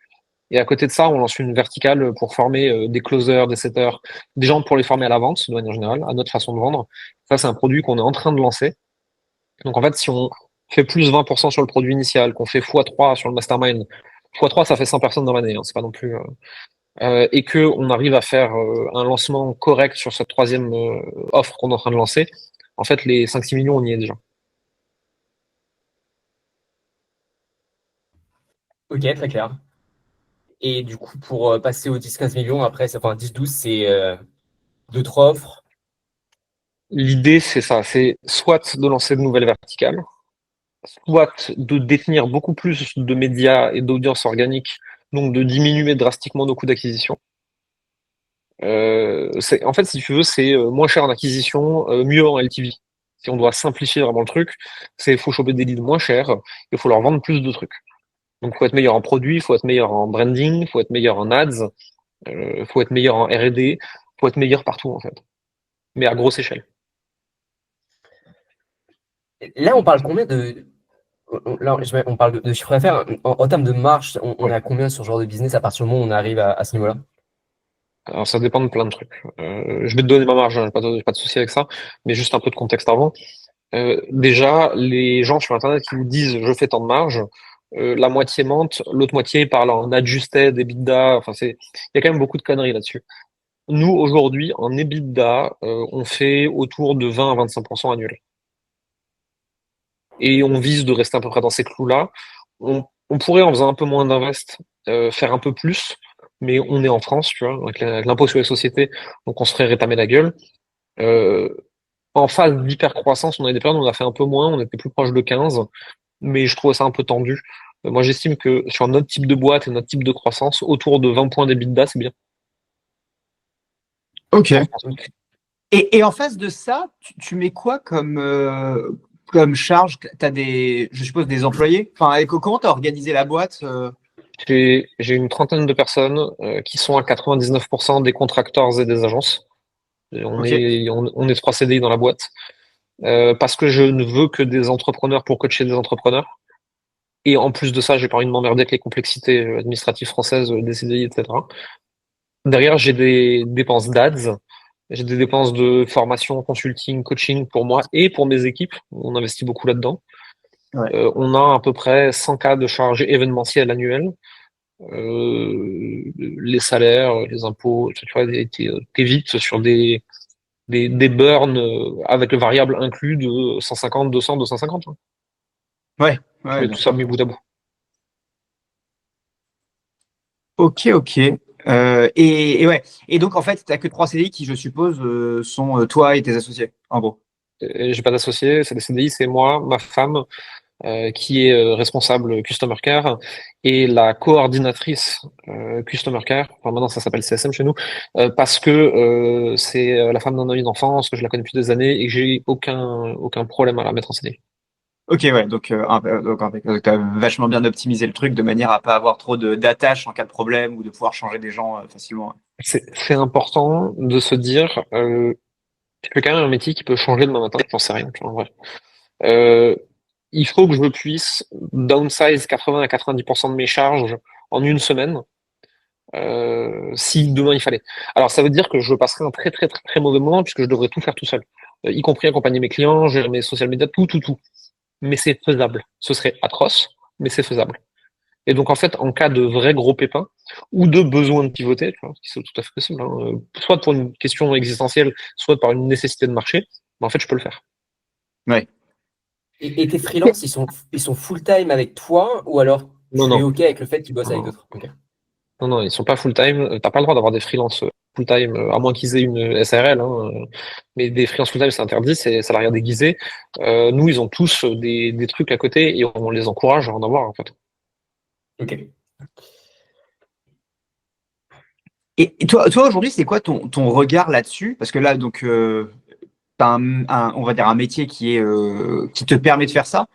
Et à côté de ça, on lance une verticale pour former des closers, des setters, des gens pour les former à la vente, de manière générale, à notre façon de vendre. Ça, c'est un produit qu'on est en train de lancer. Donc en fait, si on fait plus 20% sur le produit initial, qu'on fait x3 sur le mastermind, x3, ça fait 100 personnes dans l'année, hein, c'est pas non plus. Et que on arrive à faire un lancement correct sur cette troisième offre qu'on est en train de lancer, en fait, les 5-6 millions, on y est déjà. Ok, très clair. Et du coup, pour passer aux 10-15 millions, après, enfin 10-12, c'est d'autres offres. L'idée, c'est ça, c'est soit de lancer de nouvelles verticales, soit de détenir beaucoup plus de médias et d'audience organique, donc de diminuer drastiquement nos coûts d'acquisition. En fait, si tu veux, c'est moins cher en acquisition, mieux en LTV. Si on doit simplifier vraiment le truc, c'est faut choper des leads moins chers, il faut leur vendre plus de trucs. Donc, faut être meilleur en produit, faut être meilleur en branding, faut être meilleur en ads, faut être meilleur en R&D, faut être meilleur partout en fait, mais à grosse échelle. Là, on parle combien de. Là, on parle de chiffre d'affaires. En termes de marge, on est Ouais. à combien sur ce genre de business à partir du moment où on arrive à ce niveau-là? Alors, ça dépend de plein de trucs. Je vais te donner ma marge, hein, j'ai pas de souci avec ça, mais juste un peu de contexte avant. Déjà, les gens sur Internet qui vous disent je fais tant de marge, la moitié mente, l'autre moitié parle en adjusted, EBITDA. Enfin, il y a quand même beaucoup de conneries là-dessus. Nous, aujourd'hui, en EBITDA, on fait autour de 20 à 25% annuel. Et on vise de rester à peu près dans ces clous-là. On pourrait, en faisant un peu moins d'invest, faire un peu plus, mais on est en France, tu vois, avec l'impôt sur les sociétés, donc on se ferait rétamer la gueule. Euh, En phase d'hypercroissance, on a des périodes où on a fait un peu moins, on était plus proche de 15, mais je trouvais ça un peu tendu. Moi, j'estime que sur notre type de boîte et notre type de croissance, autour de 20 points d'EBITDA, c'est bien. Ok. En France. Et en face de ça, tu mets quoi comme charge? Je suppose, des employés. Enfin, comment tu as organisé la boîte? J'ai une trentaine de personnes qui sont à 99% des contracteurs et des agences. Et Ok. on est 3 CDI dans la boîte. Parce que je ne veux que des entrepreneurs pour coacher des entrepreneurs. Et en plus de ça, j'ai pas envie de m'emmerder avec les complexités administratives françaises, des CDI, etc. Derrière, j'ai des dépenses d'ADS, j'ai des dépenses de formation, consulting, coaching pour moi et pour mes équipes. On investit beaucoup là-dedans. Ouais. On a à peu près 100 cas de charges événementielles annuelles. Les salaires, les impôts, tu vois, t'évites sur des burns avec le variable inclus de 150, 200, 250. Hein. Ouais, Tu ouais, mets bien tout ça sûr. mis bout à bout. Ok, ok. Et ouais. Et donc, en fait, tu n'as que 3 CDI qui, je suppose, sont toi et tes associés, en gros. J'ai pas d'associé, c'est des CDI, c'est moi, ma femme, qui est responsable Customer Care, et la coordinatrice Customer Care, enfin maintenant ça s'appelle CSM chez nous, parce que c'est la femme d'un ami d'enfance, que je la connais depuis des années, et que j'ai aucun problème à la mettre en CDI. Ok, ouais. Donc, tu as vachement bien optimisé le truc de manière à pas avoir trop d'attaches en cas de problème ou de pouvoir changer des gens facilement. C'est important de se dire, tu fais quand même un métier qui peut changer demain matin, j'en sais rien, tu vois, en vrai. Euh, il faut que je puisse downsize 80 à 90% de mes charges en une semaine, si demain il fallait. Alors ça veut dire que je passerai un très très très très mauvais moment puisque je devrais tout faire tout seul, y compris accompagner mes clients, gérer mes social media, tout. Mais c'est faisable. Ce serait atroce, mais c'est faisable. Et donc en fait, en cas de vrai gros pépin ou de besoin de pivoter, tu vois, ce qui c'est tout à fait possible, hein, soit pour une question existentielle, soit par une nécessité de marché, ben, en fait je peux le faire. Ouais. Et tes freelances, ils sont full-time avec toi ou alors Non, tu non. es OK avec le fait qu'ils bossent avec Non, d'autres? Ok. non, ils sont pas full-time. T'as pas le droit d'avoir des freelances full-time, à moins qu'ils aient une SARL. Hein, mais des freelances full-time, c'est interdit, c'est salariat déguisé. Nous, ils ont tous des trucs à côté et on les encourage à en avoir, en fait. Ok. Et toi aujourd'hui, c'est quoi ton regard là-dessus? Parce que là, donc, tu as on va dire un métier qui te permet de faire ça.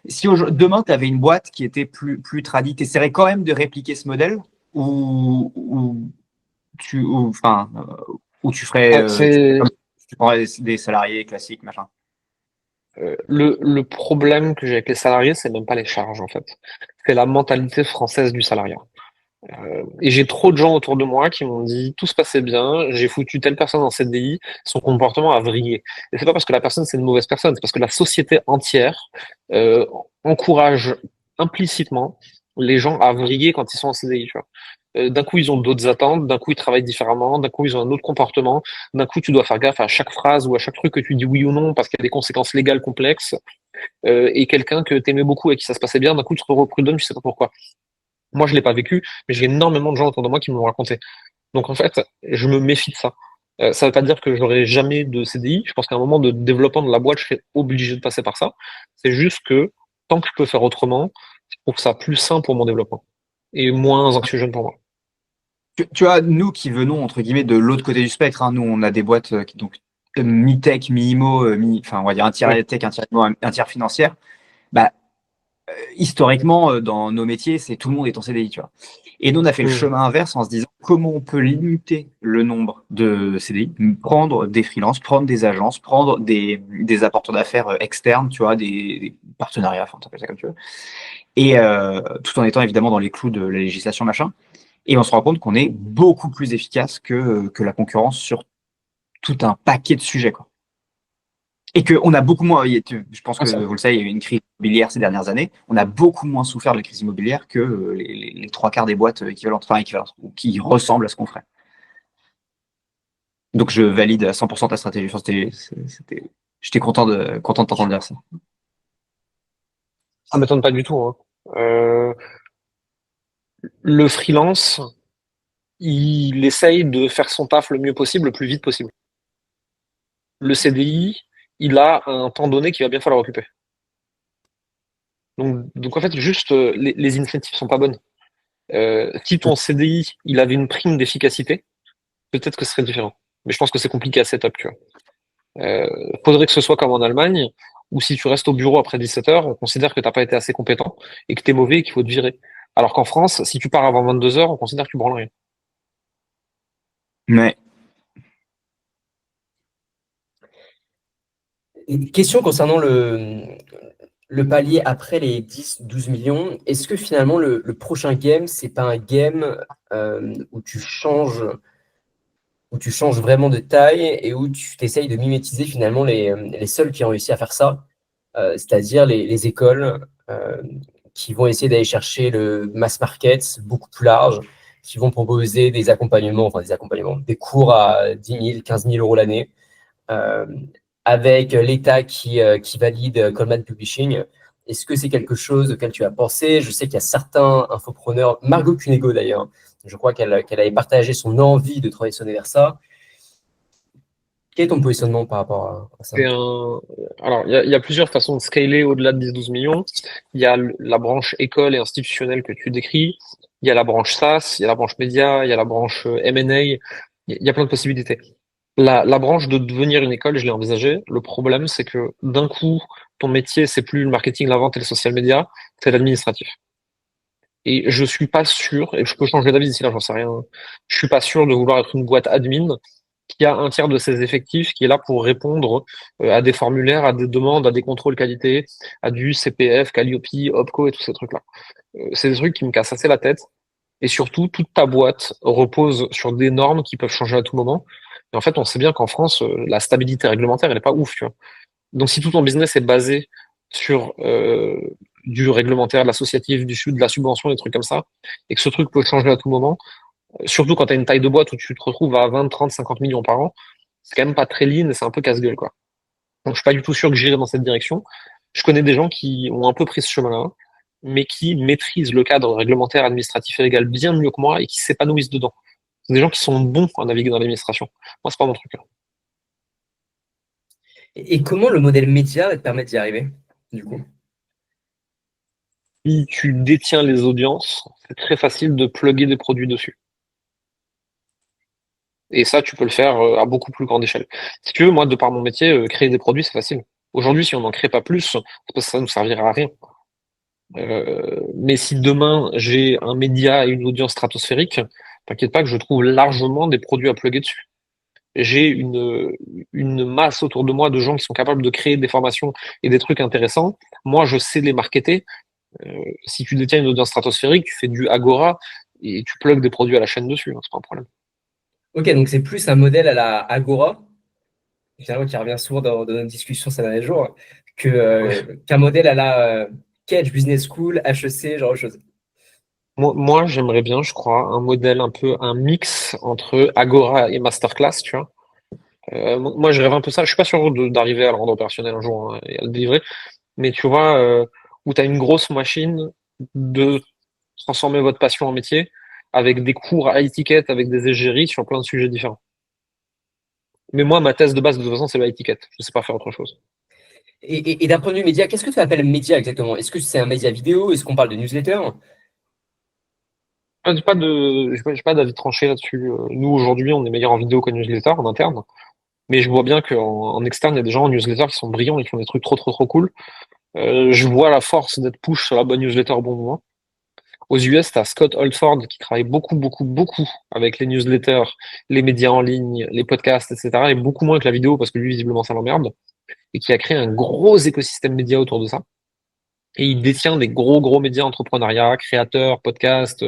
Si demain, tu avais une boîte qui était plus tradie, tu essaierais quand même de répliquer ce modèle ou enfin, ou tu ferais, Ah, c'est tu prendrais des salariés classiques, machin. le problème que j'ai avec les salariés, c'est même pas les charges, en fait. C'est la mentalité française du salariat. Et j'ai trop de gens autour de moi qui m'ont dit tout se passait bien, j'ai foutu telle personne en CDI, son comportement a vrillé. Et c'est pas parce que la personne c'est une mauvaise personne, c'est parce que la société entière euh, encourage implicitement les gens à vriller quand ils sont en CDI. Tu vois. D'un coup, ils ont d'autres attentes, d'un coup, ils travaillent différemment, d'un coup, ils ont un autre comportement, d'un coup, tu dois faire gaffe à chaque phrase ou à chaque truc que tu dis oui ou non parce qu'il y a des conséquences légales complexes. Et quelqu'un que t'aimais beaucoup et qui ça se passait bien, d'un coup, tu te reprud'homme, tu sais pas pourquoi. Moi, je l'ai pas vécu, mais j'ai énormément de gens autour de moi qui me l'ont raconté. Donc, en fait, je me méfie de ça. Ça veut pas dire que j'aurai jamais de CDI. Je pense qu'à un moment de développement de la boîte, je serai obligé de passer par ça. C'est juste que tant que je peux faire autrement, je trouve ça plus sain pour mon développement et moins anxiogène pour moi. Tu vois, nous qui venons, entre guillemets, de l'autre côté du spectre, hein, nous, on a des boîtes donc mi-tech, mi-IMO, enfin, on va dire un Oui. tiers tech, un tiers IMO, un tiers financière. Bah, historiquement, dans nos métiers, c'est tout le monde est en CDI, tu vois. Et nous, on a fait le Mmh. chemin inverse en se disant comment on peut limiter le nombre de CDI, prendre des freelances, prendre des agences, prendre des apporteurs d'affaires externes, tu vois, des partenariats, enfin, t'appelles ça comme tu veux, et tout en étant évidemment dans les clous de la législation, machin. Et on se rend compte qu'on est beaucoup plus efficace que la concurrence sur tout un paquet de sujets, quoi. Et qu'on a beaucoup moins, je pense Ah, que ça. vous le savez, il y a eu une crise immobilière ces dernières années. On a beaucoup moins souffert de la crise immobilière que les trois quarts des boîtes équivalentes, ou qui ressemblent à ce qu'on ferait. Donc je valide à 100% ta stratégie. Enfin, j'étais content de t'entendre dire ça. Ça m'étonne pas du tout, hein. Le freelance, il essaye de faire son taf le mieux possible, le plus vite possible. Le CDI, il a un temps donné qu'il va bien falloir occuper. Donc en fait, juste les incentives sont pas bonnes. Si ton CDI, il avait une prime d'efficacité, peut-être que ce serait différent. Mais je pense que c'est compliqué à setup, tu vois. Faudrait que ce soit comme en Allemagne, où si tu restes au bureau après 17 heures, on considère que t'as pas été assez compétent et que t'es mauvais et qu'il faut te virer. Alors qu'en France, si tu pars avant 22 heures, on considère que tu branles rien. Mais Et question concernant le palier après les 10-12 millions. Est-ce que finalement le prochain game, c'est pas un game où tu changes vraiment de taille et où tu t'essayes de mimétiser finalement les seuls qui ont réussi à faire ça, c'est-à-dire les écoles qui vont essayer d'aller chercher le mass market beaucoup plus large, qui vont proposer des accompagnements, des cours à 10 000, 15 000 euros l'année, euh, avec l'État qui valide Coleman Publishing. Est-ce que c'est quelque chose auquel tu as pensé? Je sais qu'il y a certains infopreneurs, Margot Cunego d'ailleurs, je crois qu'elle avait partagé son envie de travailler sur Neversa. Quel est ton positionnement par rapport à ça? C'est un... Alors, il y a plusieurs façons de scaler au-delà de 10-12 millions. Il y a la branche école et institutionnelle que tu décris. Il y a la branche SaaS, il y a la branche média, il y a la branche M&A. Il y a plein de possibilités. La branche de devenir une école, je l'ai envisagé. Le problème, c'est que d'un coup, ton métier, c'est plus le marketing, la vente et le social media, c'est l'administratif. Et je suis pas sûr, et je peux changer d'avis d'ici là, j'en sais rien. Je suis pas sûr de vouloir être une boîte admin qui a un tiers de ses effectifs qui est là pour répondre à des formulaires, à des demandes, à des contrôles qualité, à du CPF, Calliope, Opco et tous ces trucs-là. C'est des trucs qui me cassent assez la tête. Et surtout, toute ta boîte repose sur des normes qui peuvent changer à tout moment. Et en fait, on sait bien qu'en France, la stabilité réglementaire, elle est pas ouf, tu vois. Donc, si tout ton business est basé sur du réglementaire, de l'associatif, de la subvention, des trucs comme ça, et que ce truc peut changer à tout moment, surtout quand tu as une taille de boîte où tu te retrouves à 20, 30, 50 millions par an, c'est quand même pas très lean et c'est un peu casse-gueule, quoi. Donc, je suis pas du tout sûr que j'irai dans cette direction. Je connais des gens qui ont un peu pris ce chemin-là, mais qui maîtrisent le cadre réglementaire, administratif et légal bien mieux que moi et qui s'épanouissent dedans. C'est des gens qui sont bons à naviguer dans l'administration. Moi, c'est pas mon truc, hein. Et comment le modèle média va te permettre d'y arriver, du coup? Si tu détiens les audiences, c'est très facile de plugger des produits dessus. Et ça, tu peux le faire à beaucoup plus grande échelle. Si tu veux, moi, de par mon métier, créer des produits, c'est facile. Aujourd'hui, si on n'en crée pas plus, c'est parce que ça nous servira à rien. Mais si demain j'ai un média et une audience stratosphérique, t'inquiète pas que je trouve largement des produits à plugger dessus. J'ai une masse autour de moi de gens qui sont capables de créer des formations et des trucs intéressants. Moi, je sais les marketer. Si tu détiens une audience stratosphérique, tu fais du Agora et tu plugues des produits à la chaîne dessus, hein, c'est pas un problème. Ok, donc c'est plus un modèle à la Agora, finalement, qui revient souvent dans notre discussion ces derniers jours, Ouais. qu'un modèle à la Cage Business School, HEC, genre de choses. Moi, j'aimerais bien, je crois, un modèle un peu un mix entre Agora et Masterclass, tu vois. Moi, je rêve un peu ça. Je suis pas sûr d'arriver à le rendre opérationnel un jour, hein, et à le délivrer, mais tu vois, où tu as une grosse machine de transformer votre passion en métier avec des cours à étiquette, avec des égéries sur plein de sujets différents. Mais moi, ma thèse de base, de toute façon, c'est la étiquette. Je sais pas faire autre chose. Et d'un point de vue média, qu'est-ce que tu appelles média exactement? Est-ce que c'est un média vidéo? Est-ce qu'on parle de newsletter? J'ai pas d'avis tranché là-dessus. Nous, aujourd'hui, on est meilleur en vidéo qu'en newsletter, en interne. Mais je vois bien qu'en externe, il y a des gens en newsletter qui sont brillants et qui font des trucs trop, trop, trop cool. Je vois la force d'être push sur la bonne newsletter au bon moment. Aux US, t'as Scott Oldford qui travaille beaucoup, beaucoup, beaucoup avec les newsletters, les médias en ligne, les podcasts, etc. et beaucoup moins que la vidéo parce que lui, visiblement, ça l'emmerde. Et qui a créé un gros écosystème média autour de ça. Et il détient des gros médias entrepreneuriat, créateurs, podcasts,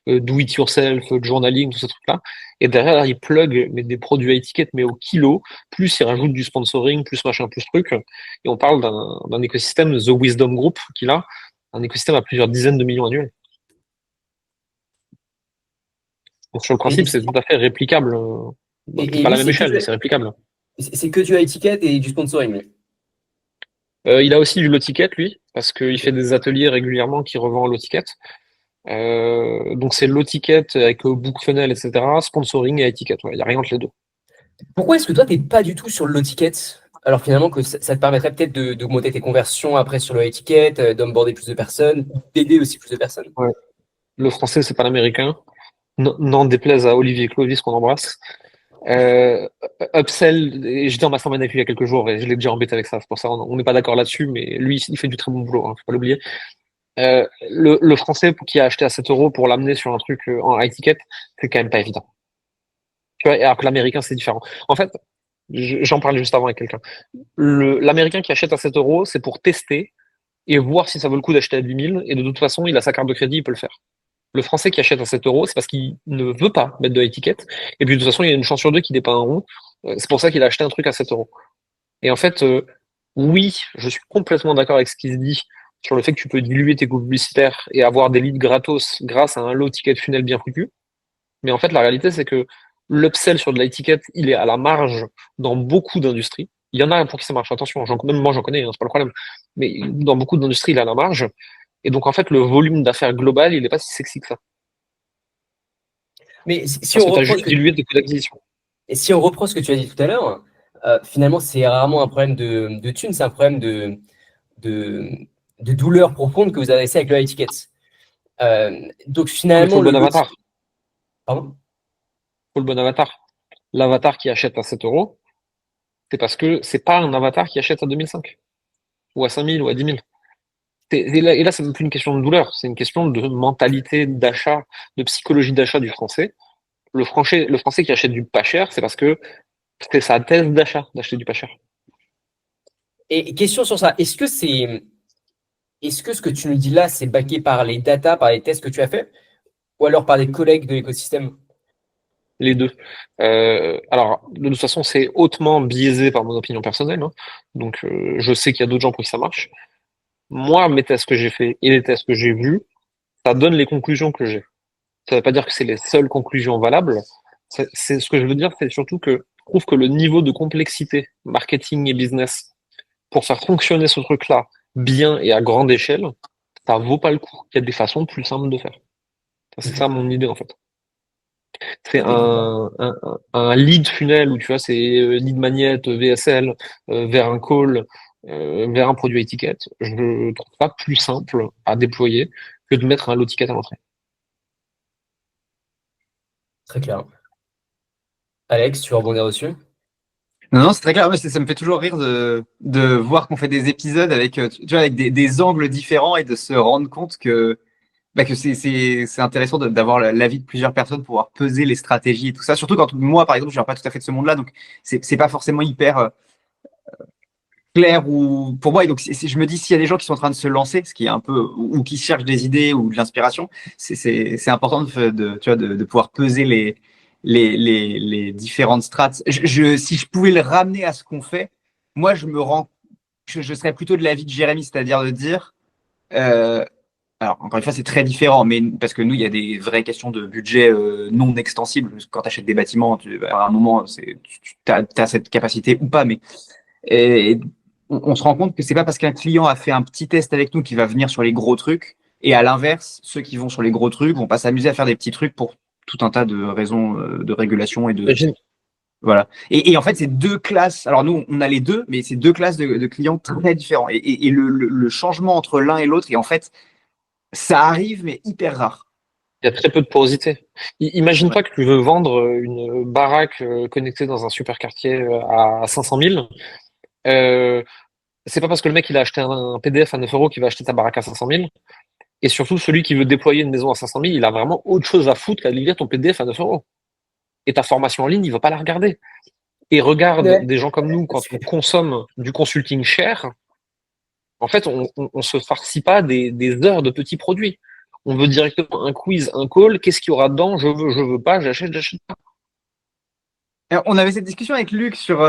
do it yourself, journaling, tous ces trucs-là. Et derrière, il plug mais des produits à étiquette, mais au kilo, plus il rajoute du sponsoring, plus machin, plus truc. Et on parle d'un écosystème, The Wisdom Group, qu'il a, un écosystème à plusieurs dizaines de millions annuels. Donc sur le principe, c'est tout à fait réplicable. Pas la lui, même échelle, mais c'est réplicable. c'est que du étiquette et du sponsoring, lui. Il a aussi du low ticket, lui, parce qu'il fait des ateliers régulièrement qui revend low ticket. Donc c'est low ticket avec book funnel, etc. Sponsoring et étiquette. Il n'y a rien entre les deux. Pourquoi est-ce que toi, tu n'es pas du tout sur le low ticket? Alors finalement, que ça te permettrait peut-être d'augmenter tes conversions après sur le étiquette, d'onboarder plus de personnes, d'aider aussi plus de personnes. Ouais. Le français, c'est pas l'américain. N'en déplaise à Olivier Clovis qu'on embrasse. Upsell, et j'étais en mastermind avec lui il y a quelques jours et je l'ai déjà embêté avec ça. C'est pour ça on n'est pas d'accord là-dessus, mais lui, il fait du très bon boulot, faut pas l'oublier. Le français qui a acheté à 7 euros pour l'amener sur un truc en high ticket, c'est quand même pas évident. Tu vois, alors que l'américain, c'est différent. En fait, j'en parlais juste avant avec quelqu'un. L'américain qui achète à 7 euros, c'est pour tester et voir si ça vaut le coup d'acheter à 10 000. Et de toute façon, il a sa carte de crédit, il peut le faire. Le français qui achète à 7 euros, c'est parce qu'il ne veut pas mettre de l'étiquette. Et puis de toute façon, il y a une chance sur deux qu'il n'ait pas un rond. C'est pour ça qu'il a acheté un truc à 7 euros. Et en fait, oui, je suis complètement d'accord avec ce qui se dit sur le fait que tu peux diluer tes coûts publicitaires et avoir des leads gratos grâce à un low ticket funnel bien foutu. Mais en fait, la réalité, c'est que l'upsell sur de l'étiquette, il est à la marge dans beaucoup d'industries. Il y en a pour qui ça marche, attention, même moi j'en connais, c'est pas le problème. Mais dans beaucoup d'industries, il est à la marge. Et donc, en fait, le volume d'affaires global, il n'est pas si sexy que ça. Mais si Parce on que tu as reprend juste dilué tes coûts d'acquisition. et si on reprend ce que tu as dit tout à l'heure, finalement, c'est rarement un problème de thunes, c'est un problème de, de douleur profonde que vous adressez avec le étiquette. Donc Non, mais il faut finalement, le bon avatar. Pardon? Il faut le bon avatar. L'avatar qui achète à 7 euros, c'est parce que c'est pas un avatar qui achète à 2005, ou à 5000, ou à 10 000. Et là, c'est même plus une question de douleur, c'est une question de mentalité d'achat, de psychologie d'achat du français. Le français qui achète du pas cher, c'est parce que c'est sa thèse d'achat, d'acheter du pas cher. Et question sur ça, est-ce que ce que tu nous dis là, c'est backé par les data, par les tests que tu as fait, ou alors par des collègues de l'écosystème? Les deux. Alors, de toute façon, c'est hautement biaisé par mon opinion personnelle, hein. Donc, je sais qu'il y a d'autres gens pour qui ça marche. Moi, mes tests que j'ai faits et les tests que j'ai vus, ça donne les conclusions que j'ai. Ça ne veut pas dire que c'est les seules conclusions valables. C'est ce que je veux dire, c'est surtout que je trouve que le niveau de complexité marketing et business pour faire fonctionner ce truc-là bien et à grande échelle, ça vaut pas le coup. Il y a des façons plus simples de faire. C'est ça mon idée en fait. C'est un lead funnel où tu vois, c'est lead magnet, VSL, vers un call, vers un produit à étiquette. Je trouve ça plus simple à déployer que de mettre un lot ticket à l'entrée. Très clair. Alex, tu veux rebondir dessus? Non, c'est très clair. Ouais, ça me fait toujours rire de voir qu'on fait des épisodes avec, tu vois, avec des angles différents et de se rendre compte que c'est intéressant d'avoir l'avis de plusieurs personnes pour pouvoir peser les stratégies et tout ça. Surtout quand moi, par exemple, je viens pas tout à fait de ce monde-là, donc c'est pas forcément hyper clair ou pour moi. Et donc, je me dis s'il y a des gens qui sont en train de se lancer, ce qui est un peu ou qui cherchent des idées ou de l'inspiration, c'est important tu vois, de pouvoir peser les différentes strates. Si je pouvais le ramener à ce qu'on fait, moi, je serais plutôt de l'avis de Jérémy, c'est-à-dire de dire, alors encore une fois, c'est très différent, mais parce que nous, il y a des vraies questions de budget non extensibles. Quand tu achètes des bâtiments, à un moment, tu as cette capacité ou pas, mais et on se rend compte que c'est pas parce qu'un client a fait un petit test avec nous qu'il va venir sur les gros trucs. Et à l'inverse, ceux qui vont sur les gros trucs vont pas s'amuser à faire des petits trucs pour tout un tas de raisons de régulation et de voilà. Et en fait, c'est deux classes. Alors nous, on a les deux, mais c'est deux classes de clients très différents. Et le changement entre l'un et l'autre, et en fait, ça arrive, mais hyper rare. Il y a très peu de porosité. Imagine Ouais. pas que tu veux vendre une baraque connectée dans un super quartier à 500 000. C'est pas parce que le mec il a acheté un PDF à 9 euros qu'il va acheter ta baraque à 500 000. Et surtout, celui qui veut déployer une maison à 500 000, il a vraiment autre chose à foutre qu'à lire ton PDF à 9 euros. Et ta formation en ligne, il va pas la regarder. Et regarde Ouais. des gens comme nous, quand on consomme du consulting cher, En fait, on se farcit pas des heures de petits produits. On veut directement un quiz, un call. Qu'est-ce qu'il y aura dedans? Je veux pas, j'achète pas. Alors, on avait cette discussion avec Luc sur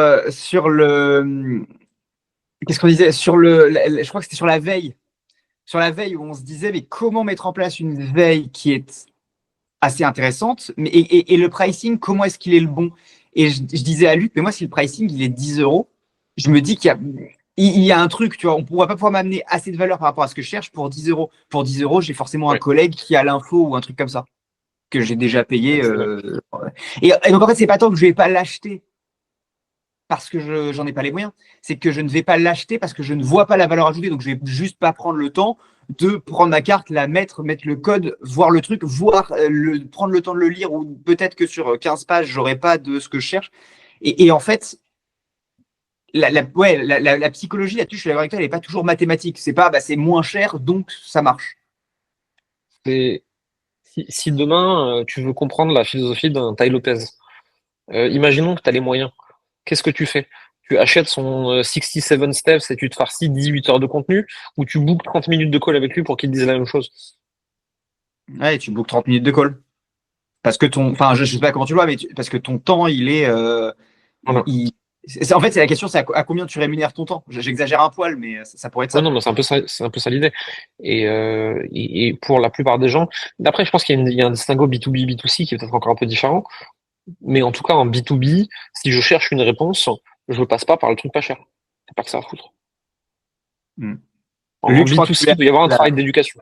le. Qu'est-ce qu'on disait? Je crois que c'était sur la veille. Sur la veille où on se disait, mais comment mettre en place une veille qui est assez intéressante, et le pricing, comment est-ce qu'il est le bon? Et je disais à Luc, mais moi, si le pricing, il est 10 euros, je me dis il y a un truc, tu vois, on ne pourra pas pouvoir m'amener assez de valeur par rapport à ce que je cherche pour 10 euros. Pour 10 euros, j'ai forcément un Ouais. collègue qui a l'info ou un truc comme ça, que j'ai déjà payé. Exactement. Et donc, en fait, c'est pas tant que je vais pas l'acheter parce que j'en ai pas les moyens, c'est que je ne vais pas l'acheter parce que je ne vois pas la valeur ajoutée, donc je vais juste pas prendre le temps de prendre ma carte, la mettre le code, voir le truc, prendre le temps de le lire, ou peut-être que sur 15 pages, j'aurai pas de ce que je cherche. Et en fait, la psychologie là-dessus, je suis d'accord avec toi, elle n'est pas toujours mathématique. C'est pas, c'est moins cher, donc ça marche. C'est si demain tu veux comprendre la philosophie d'un Tai Lopez, imaginons que tu as les moyens. Qu'est-ce que tu fais? Tu achètes son 67 steps et tu te farcis 18 heures de contenu, ou tu bookes 30 minutes de call avec lui pour qu'il te dise la même chose? Ouais, tu bookes 30 minutes de call. Parce que enfin, je sais pas comment tu le vois, mais parce que ton temps, il est, Voilà. en fait, c'est la question, c'est à combien tu rémunères ton temps. J'exagère un poil, mais ça pourrait être Ouais, ça. non, mais c'est un peu ça l'idée. Et pour la plupart des gens, d'après, je pense qu'il y a un distinguo B2B, B2C qui est peut-être encore un peu différent. Mais en tout cas, en B2B, si je cherche une réponse, je passe pas par le truc pas cher. C'est pas que ça à foutre. Hmm. En Luc, je crois que tu B2C, il doit y avoir un travail d'éducation.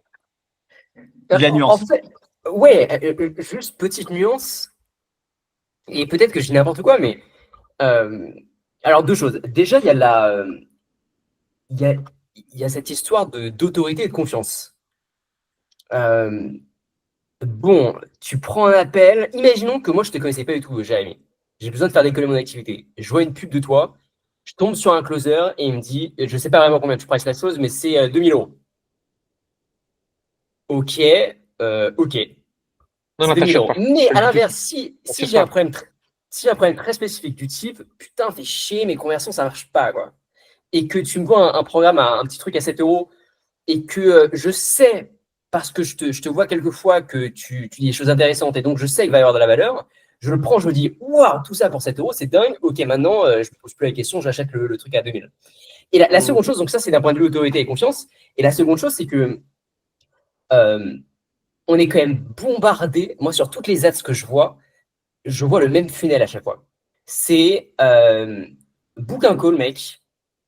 la En nuance. fait, ouais, juste petite nuance, et peut-être que je dis n'importe quoi, mais euh, alors deux choses. Déjà, il y a, il y a cette histoire d'autorité et de confiance. Euh, bon, tu prends un appel. Imaginons que moi, je te connaissais pas du tout, Jérémy. J'ai besoin de faire décoller mon activité. Je vois une pub de toi. Je tombe sur un closer et il me dit, je sais pas vraiment combien tu prices la chose, mais c'est 2000 euros. Ok, ok, Non, c'est non, 2000 t'achètes euros. pas. Mais Pas à du tout. l'inverse, si T'achètes j'ai un pas. problème, si j'ai un problème très spécifique du type, putain, fais chier, mes conversions, ça marche pas, quoi. Et que tu me vois un programme, un petit truc à 7 euros, et que je sais, parce que je te vois quelquefois que tu dis des choses intéressantes, et donc je sais qu'il va y avoir de la valeur, je le prends, je me dis, waouh, tout ça pour 7 euros, c'est dingue, ok, maintenant, je ne me pose plus la question, j'achète le truc à 2000. Et la Mm. seconde chose, donc ça, c'est d'un point de vue autorité et confiance, et la seconde chose, c'est que euh, on est quand même bombardé, moi, sur toutes les ads que je vois le même funnel à chaque fois. C'est book un call, mec.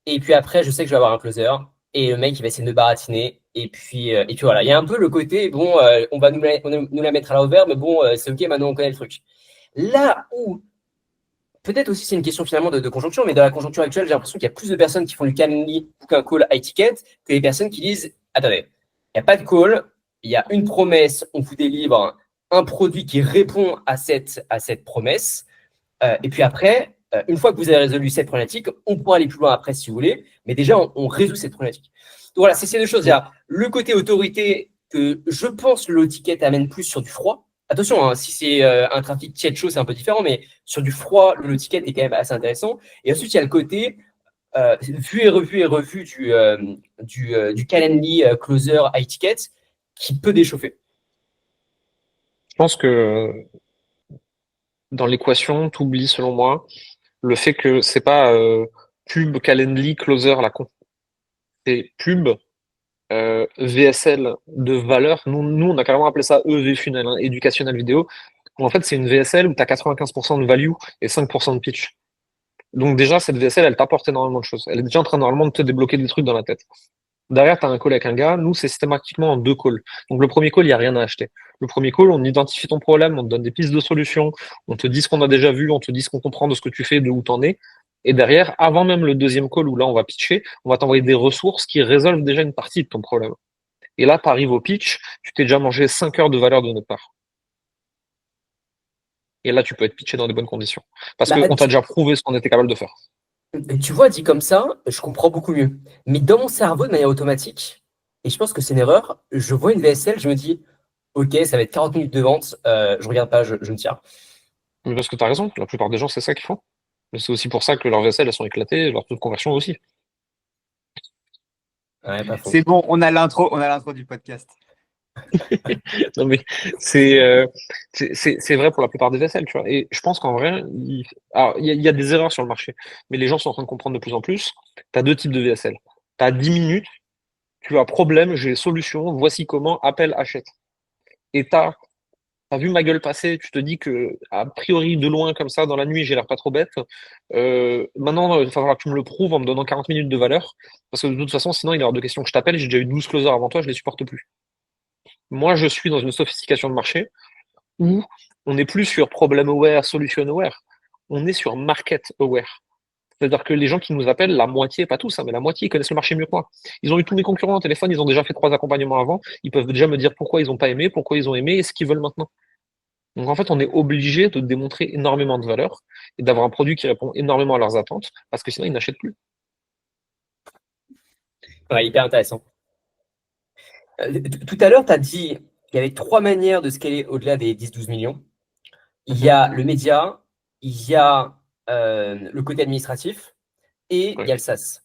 Et puis après, je sais que je vais avoir un closer. Et le mec, il va essayer de me baratiner. Et puis voilà. Il y a un peu le côté, bon, on va nous la mettre à l'envers, mais bon, c'est OK, maintenant on connaît le truc. Là où, peut-être aussi c'est une question finalement de conjoncture, mais dans la conjoncture actuelle, j'ai l'impression qu'il y a plus de personnes qui font du Calendly book un call high ticket que des personnes qui disent, attendez, il n'y a pas de call, il y a une promesse, on vous délivre un produit qui répond à cette promesse. Et puis après, une fois que vous avez résolu cette problématique, on pourra aller plus loin après si vous voulez, mais déjà, on résout cette problématique. Donc voilà, c'est ces deux choses. Il y a le côté autorité que je pense le low ticket amène plus sur du froid. Attention, hein, si c'est un trafic tiède chaud, c'est un peu différent, mais sur du froid, le low ticket est quand même assez intéressant. Et ensuite, il y a le côté vu et revu du Calendly Closer High Ticket qui peut déchauffer. Je pense que dans l'équation, tu oublies, selon moi, le fait que c'est pas pub, Calendly, closer, la con. C'est pub, VSL de valeur. Nous, on a carrément appelé ça EV funnel, hein, éducationnel vidéo. En fait, c'est une VSL où tu as 95% de value et 5% de pitch. Donc déjà, cette VSL, elle t'apporte énormément de choses. Elle est déjà en train normalement de te débloquer des trucs dans la tête. Derrière, tu as un call avec un gars. Nous, c'est systématiquement en deux calls. Donc le premier call, il n'y a rien à acheter. Le premier call, on identifie ton problème, on te donne des pistes de solutions, on te dit ce qu'on a déjà vu, on te dit ce qu'on comprend de ce que tu fais, de où t'en es. Et derrière, avant même le deuxième call où là, on va pitcher, on va t'envoyer des ressources qui résolvent déjà une partie de ton problème. Et là, tu arrives au pitch, tu t'es déjà mangé 5 heures de valeur de notre part. Et là, tu peux être pitché dans des bonnes conditions. Parce Bah, qu'on t'a déjà prouvé ce qu'on était capable de faire. tu vois, dit comme ça, je comprends beaucoup mieux. Mais dans mon cerveau, de manière automatique, et je pense que c'est une erreur, je vois une VSL, je me dis, OK, ça va être 40 minutes de vente, je regarde pas, je me tire. Mais parce que tu as raison, la plupart des gens, c'est ça qu'ils font. Mais c'est aussi pour ça que leurs vaisselles, elles sont éclatées, leurs taux de conversion aussi. Ouais, pas faux. C'est bon, on a l'intro du podcast. Non, mais c'est vrai pour la plupart des vaisselles, tu vois. Et je pense qu'en vrai, alors, il y a des erreurs sur le marché, mais les gens sont en train de comprendre de plus en plus. Tu as deux types de vaisselle. Tu as 10 minutes, tu as problème, j'ai solution, voici comment, appelle, achète. Et t'as vu ma gueule passer, tu te dis que, a priori, de loin, comme ça, dans la nuit, j'ai l'air pas trop bête. Maintenant, il va falloir que tu me le prouves en me donnant 40 minutes de valeur. Parce que de toute façon, sinon, il est hors de question que je t'appelle. J'ai déjà eu 12 closers avant toi, je les supporte plus. Moi, je suis dans une sophistication de marché où on n'est plus sur problem aware, solution aware. On est sur market aware. C'est-à-dire que les gens qui nous appellent, la moitié, pas tous, hein, mais la moitié, ils connaissent le marché mieux que moi. Ils ont eu tous mes concurrents au téléphone, ils ont déjà fait 3 accompagnements avant. Ils peuvent déjà me dire pourquoi ils n'ont pas aimé, pourquoi ils ont aimé et ce qu'ils veulent maintenant. Donc en fait, on est obligé de démontrer énormément de valeur et d'avoir un produit qui répond énormément à leurs attentes parce que sinon, ils n'achètent plus. Ouais, hyper intéressant. Tout à l'heure, tu as dit qu'il y avait 3 manières de scaler au-delà des 10-12 millions. Il y a le média, il y a le côté administratif et il y Ouais, a le SaaS.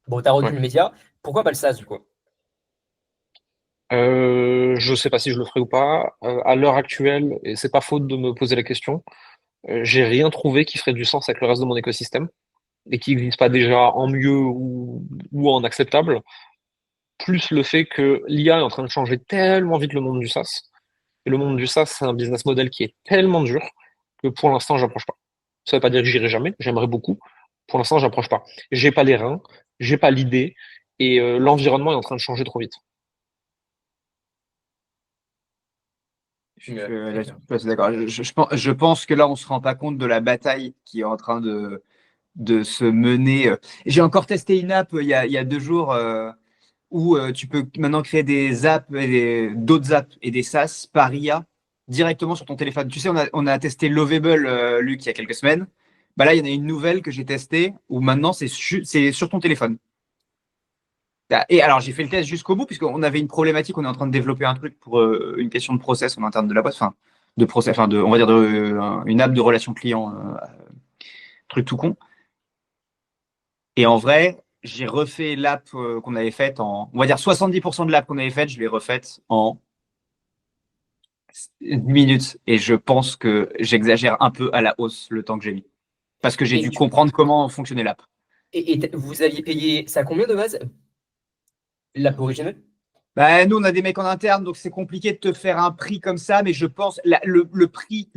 Bon, tu as retenu ouais. le média. Pourquoi pas le SaaS du coup? Je sais pas si je le ferai ou pas. À l'heure actuelle, et c'est pas faute de me poser la question, j'ai rien trouvé qui ferait du sens avec le reste de mon écosystème et qui n'existe pas déjà en mieux ou en acceptable. Plus le fait que l'IA est en train de changer tellement vite le monde du SaaS. Et le monde du SaaS, c'est un business model qui est tellement dur que pour l'instant, j'approche pas. Ça veut pas dire que j'irai jamais, j'aimerais beaucoup. Pour l'instant, j'approche pas. J'ai pas les reins, j'ai pas l'idée, et l'environnement est en train de changer trop vite. Là, je suis assez d'accord. Je pense que là, on se rend pas compte de la bataille qui est en train de se mener. J'ai encore testé une app il y a 2 jours où tu peux maintenant créer des apps, d'autres apps et des SaaS par IA directement sur ton téléphone. Tu sais, on a testé Lovable, Luc, il y a quelques semaines. Bah là, il y en a une nouvelle que j'ai testée où maintenant c'est sur ton téléphone. Et alors, j'ai fait le test jusqu'au bout, puisqu'on avait une problématique. On est en train de développer un truc pour une question de process en interne de la boîte, enfin, de process, enfin, on va dire une app de relation client, truc tout con. Et en vrai, j'ai refait l'app qu'on avait faite on va dire 70% de l'app qu'on avait faite, je l'ai refaite en 10 minutes. Et je pense que j'exagère un peu à la hausse le temps que j'ai mis. Parce que j'ai Et, dû comprendre comment fonctionnait l'app. vous aviez payé ça combien de base? L'app originale? Bah, nous, on a des mecs en interne, donc c'est compliqué de te faire un prix comme ça, mais je pense le prix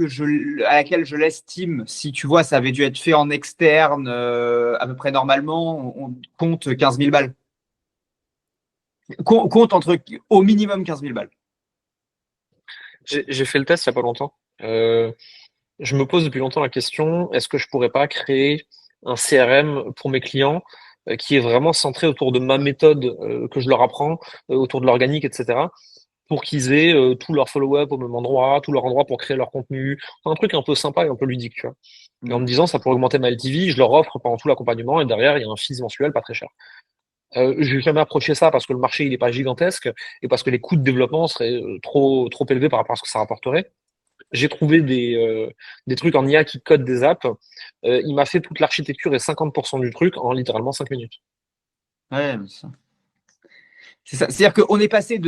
à laquelle je l'estime, si tu vois, ça avait dû être fait en externe, à peu près normalement, on compte 15 000 balles. Compte au minimum 15 000 balles. J'ai fait le test il y a pas longtemps. Je me pose depuis longtemps la question, est-ce que je pourrais pas créer un CRM pour mes clients qui est vraiment centré autour de ma méthode que je leur apprends, autour de l'organique, etc., pour qu'ils aient tout leur follow-up au même endroit, tout leur endroit pour créer leur contenu, un truc un peu sympa et un peu ludique, tu vois. Et en me disant, ça pourrait augmenter ma LTV, je leur offre pendant tout l'accompagnement et derrière, il y a un fees mensuel pas très cher. Je vais jamais approcher ça parce que le marché il est pas gigantesque et parce que les coûts de développement seraient trop élevés par rapport à ce que ça rapporterait. J'ai trouvé des trucs en IA qui codent des apps. Il m'a fait toute l'architecture et 50% du truc en littéralement 5 minutes. Ouais, c'est ça. C'est ça. C'est-à-dire qu'on est passé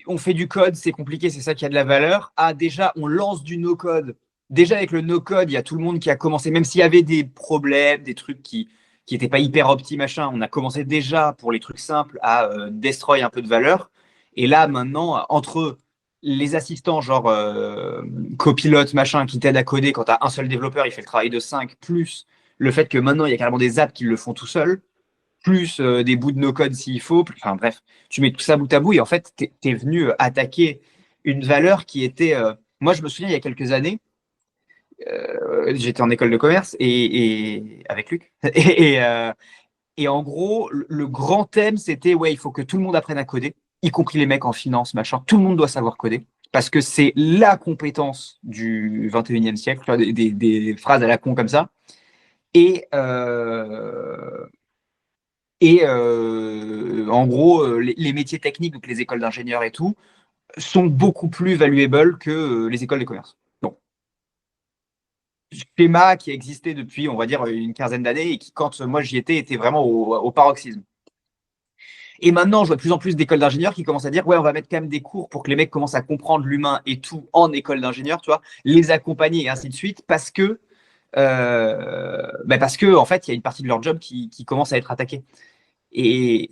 on fait du code, c'est compliqué, c'est ça qui a de la valeur, à déjà, on lance du no-code. Déjà, avec le no-code, il y a tout le monde qui a commencé, même s'il y avait des problèmes, des trucs qui n'étaient pas hyper opti, machin, on a commencé déjà, pour les trucs simples, à destroy un peu de valeur. Et là, maintenant, entre les assistants, genre copilote, machin, qui t'aident à coder quand tu as un seul développeur, il fait le travail de 5, plus le fait que maintenant, il y a carrément des apps qui le font tout seul, plus des bouts de no-code s'il faut. Enfin bref, tu mets tout ça bout à bout et en fait, tu es venu attaquer une valeur qui était. Moi, je me souviens, il y a quelques années, j'étais en école de commerce avec Luc. Et en gros, le grand thème, c'était ouais, il faut que tout le monde apprenne à coder, y compris les mecs en finance, machin. Tout le monde doit savoir coder. Parce que c'est la compétence du 21e siècle, tu vois, des phrases à la con comme ça. Et, en gros, les métiers techniques, donc les écoles d'ingénieurs et tout, sont beaucoup plus valuables que les écoles de commerce. Bon, schéma qui a existé depuis, on va dire, une quinzaine d'années et qui, quand moi j'y étais, était vraiment au paroxysme. Et maintenant, je vois de plus en plus d'écoles d'ingénieurs qui commencent à dire, ouais, on va mettre quand même des cours pour que les mecs commencent à comprendre l'humain et tout en école d'ingénieur, tu vois, les accompagner et ainsi de suite, parce que en fait, il y a une partie de leur job qui commence à être attaquée. Et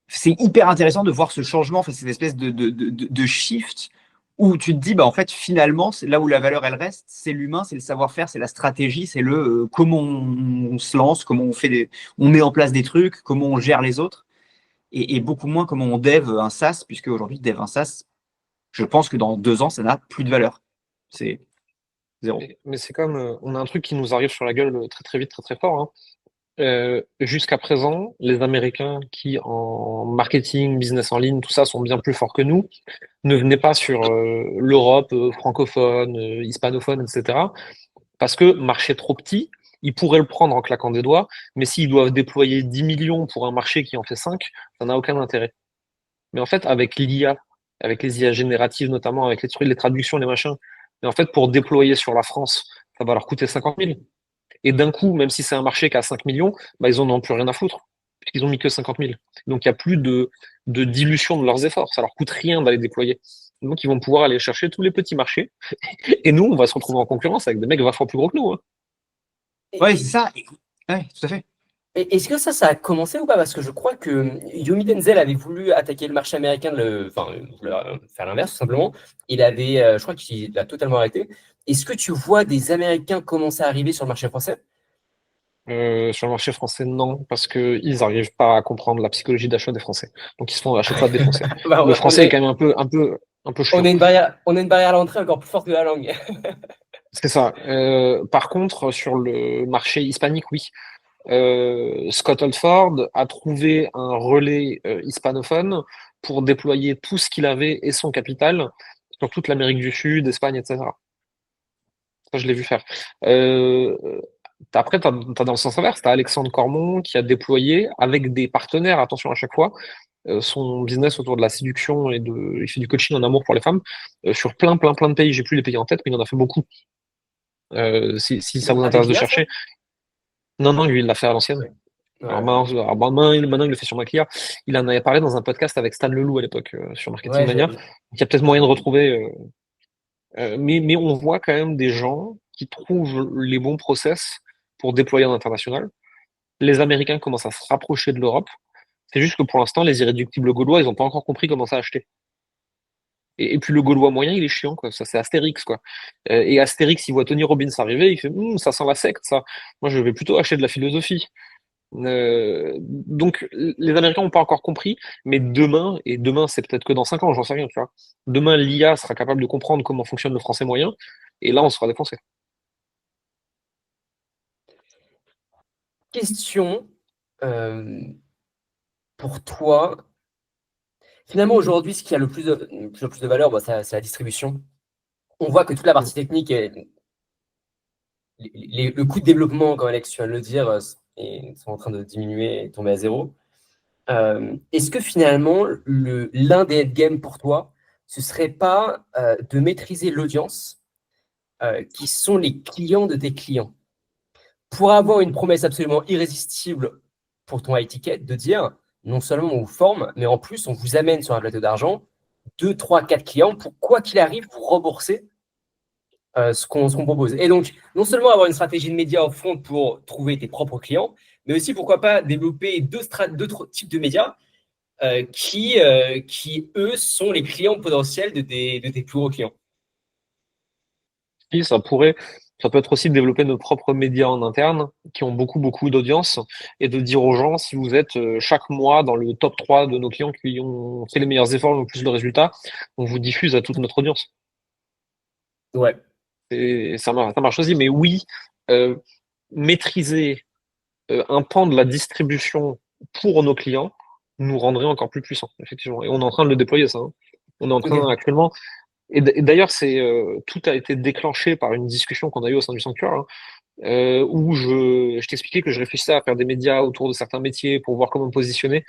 c'est hyper intéressant de voir ce changement, enfin, cette espèce de shift où tu te dis, bah, en fait, finalement, c'est là où la valeur, elle reste, c'est l'humain, c'est le savoir-faire, c'est la stratégie, c'est comment on se lance, comment on met en place des trucs, comment on gère les autres, et beaucoup moins comment on dev un SaaS, puisque aujourd'hui, dev un SaaS, je pense que dans 2 ans, ça n'a plus de valeur. C'est zéro. Mais c'est comme, on a un truc qui nous arrive sur la gueule très très vite, très très fort, hein. Jusqu'à présent, les Américains qui en marketing, business en ligne, tout ça sont bien plus forts que nous, ne venaient pas sur l'Europe francophone, hispanophone, etc. Parce que marché trop petit, ils pourraient le prendre en claquant des doigts, mais s'ils doivent déployer 10 millions pour un marché qui en fait 5, ça n'a aucun intérêt. Mais en fait, avec l'IA, avec les IA génératives notamment, avec les trucs, les traductions, les machins, et en fait, pour déployer sur la France, ça va leur coûter 50 000. Et d'un coup, même si c'est un marché qui a 5 millions, bah, ils en ont plus rien à foutre, puisqu'ils ont mis que 50 000. Donc, il n'y a plus de dilution de leurs efforts. Ça leur coûte rien d'aller déployer. Donc, ils vont pouvoir aller chercher tous les petits marchés. Et nous, on va se retrouver en concurrence avec des mecs vachement plus gros que nous, hein. Ouais, c'est ça. Ouais, tout à fait. Est-ce que ça a commencé ou pas? Parce que je crois que Yomi Denzel avait voulu attaquer le marché américain, enfin, faire l'inverse tout simplement. Il avait, je crois qu'il l'a totalement arrêté. Est-ce que tu vois des Américains commencer à arriver sur le marché français? Sur le marché français, non, parce que ils n'arrivent pas à comprendre la psychologie d'achat des Français. Donc, ils se font à chaque fois défoncer. Bah, Le français est quand même un peu on chiant. a une barrière à l'entrée encore plus forte que la langue. C'est ça. Par contre, sur le marché hispanique, oui. Scott Oldford a trouvé un relais hispanophone pour déployer tout ce qu'il avait et son capital sur toute l'Amérique du Sud, Espagne, etc. Ça, je l'ai vu faire. Euh, Après, tu as, dans le sens inverse, tu as Alexandre Cormon qui a déployé avec des partenaires, attention à chaque fois, son business autour de la séduction il fait du coaching en amour pour les femmes sur plein de pays. J'ai plus les pays en tête, mais il en a fait beaucoup. Si ça vous Avec intéresse de l'IA, ça? chercher. Non, lui, il l'a fait à l'ancienne. Ouais. Alors Ouais, maintenant, il le fait sur Maclia. Il en avait parlé dans un podcast avec Stan Leloup à l'époque sur Marketing ouais, Mania. Il y a peut-être moyen de retrouver. Mais on voit quand même des gens qui trouvent les bons process pour déployer en international. Les Américains commencent à se rapprocher de l'Europe. C'est juste que pour l'instant, les irréductibles gaulois, ils n'ont pas encore compris comment ça acheter. Et puis le gaulois moyen, il est chiant, quoi. Ça, c'est Astérix, quoi. Et Astérix, il voit Tony Robbins arriver, il fait, ça sent la secte, ça. Moi, je vais plutôt acheter de la philosophie. Donc, les Américains n'ont pas encore compris, mais demain, et demain, c'est peut-être que dans 5 ans, j'en sais rien, tu vois. Demain, l'IA sera capable de comprendre comment fonctionne le français moyen, et là, on sera défoncé. question pour toi. Finalement, aujourd'hui, ce qui a le plus de valeur, bah, c'est la distribution. On voit que toute la partie technique, le coût de développement, comme Alex, tu viens de le dire, sont en train de diminuer et tomber à zéro. Est-ce que finalement, l'un des endgames pour toi, ce serait pas de maîtriser l'audience qui sont les clients de tes clients pour avoir une promesse absolument irrésistible pour ton high ticket de dire non seulement on vous forme, mais en plus on vous amène sur un plateau d'argent 2, 3, 4 clients pour quoi qu'il arrive vous rembourser ce qu'on propose. Et donc, non seulement avoir une stratégie de médias au front pour trouver tes propres clients, mais aussi pourquoi pas développer deux types de médias qui, eux, sont les clients potentiels de tes plus gros clients. Si, ça peut être aussi de développer nos propres médias en interne, qui ont beaucoup d'audience, et de dire aux gens, si vous êtes chaque mois dans le top 3 de nos clients qui ont fait les meilleurs efforts, le plus de résultats, on vous diffuse à toute notre audience. Ouais. Et ça marche aussi, mais oui, euh, maîtriser un pan de la distribution pour nos clients nous rendrait encore plus puissants, effectivement. Et on est en train de le déployer, ça, hein. On est en train Ok. actuellement. Et d'ailleurs, tout a été déclenché par une discussion qu'on a eue au sein du sanctuaire, hein, où je t'expliquais que je réfléchissais à faire des médias autour de certains métiers pour voir comment me positionner,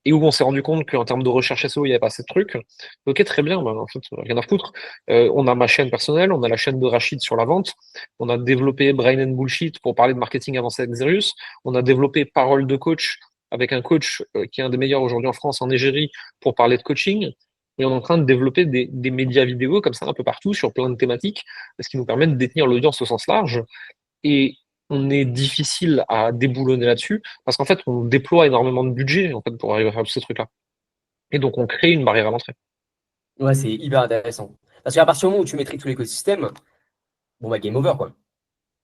et où on s'est rendu compte qu'en termes de recherche SEO, il n'y avait pas assez de trucs. Ok, très bien, ben, en fait, rien à foutre. On a ma chaîne personnelle, on a la chaîne de Rachid sur la vente, on a développé Brain and Bullshit pour parler de marketing avancé avec Xerius, on a développé Parole de coach avec un coach qui est un des meilleurs aujourd'hui en France, en Égérie, pour parler de coaching. Et on est en train de développer des médias vidéo comme ça un peu partout sur plein de thématiques, ce qui nous permet de détenir l'audience au sens large. Et on est difficile à déboulonner là-dessus parce qu'en fait, on déploie énormément de budget en fait, pour arriver à faire tous ces trucs-là. Et donc, on crée une barrière à l'entrée. Ouais, c'est hyper intéressant. Parce qu'à partir du moment où tu maîtrises tout l'écosystème, bon, bah, game over, quoi.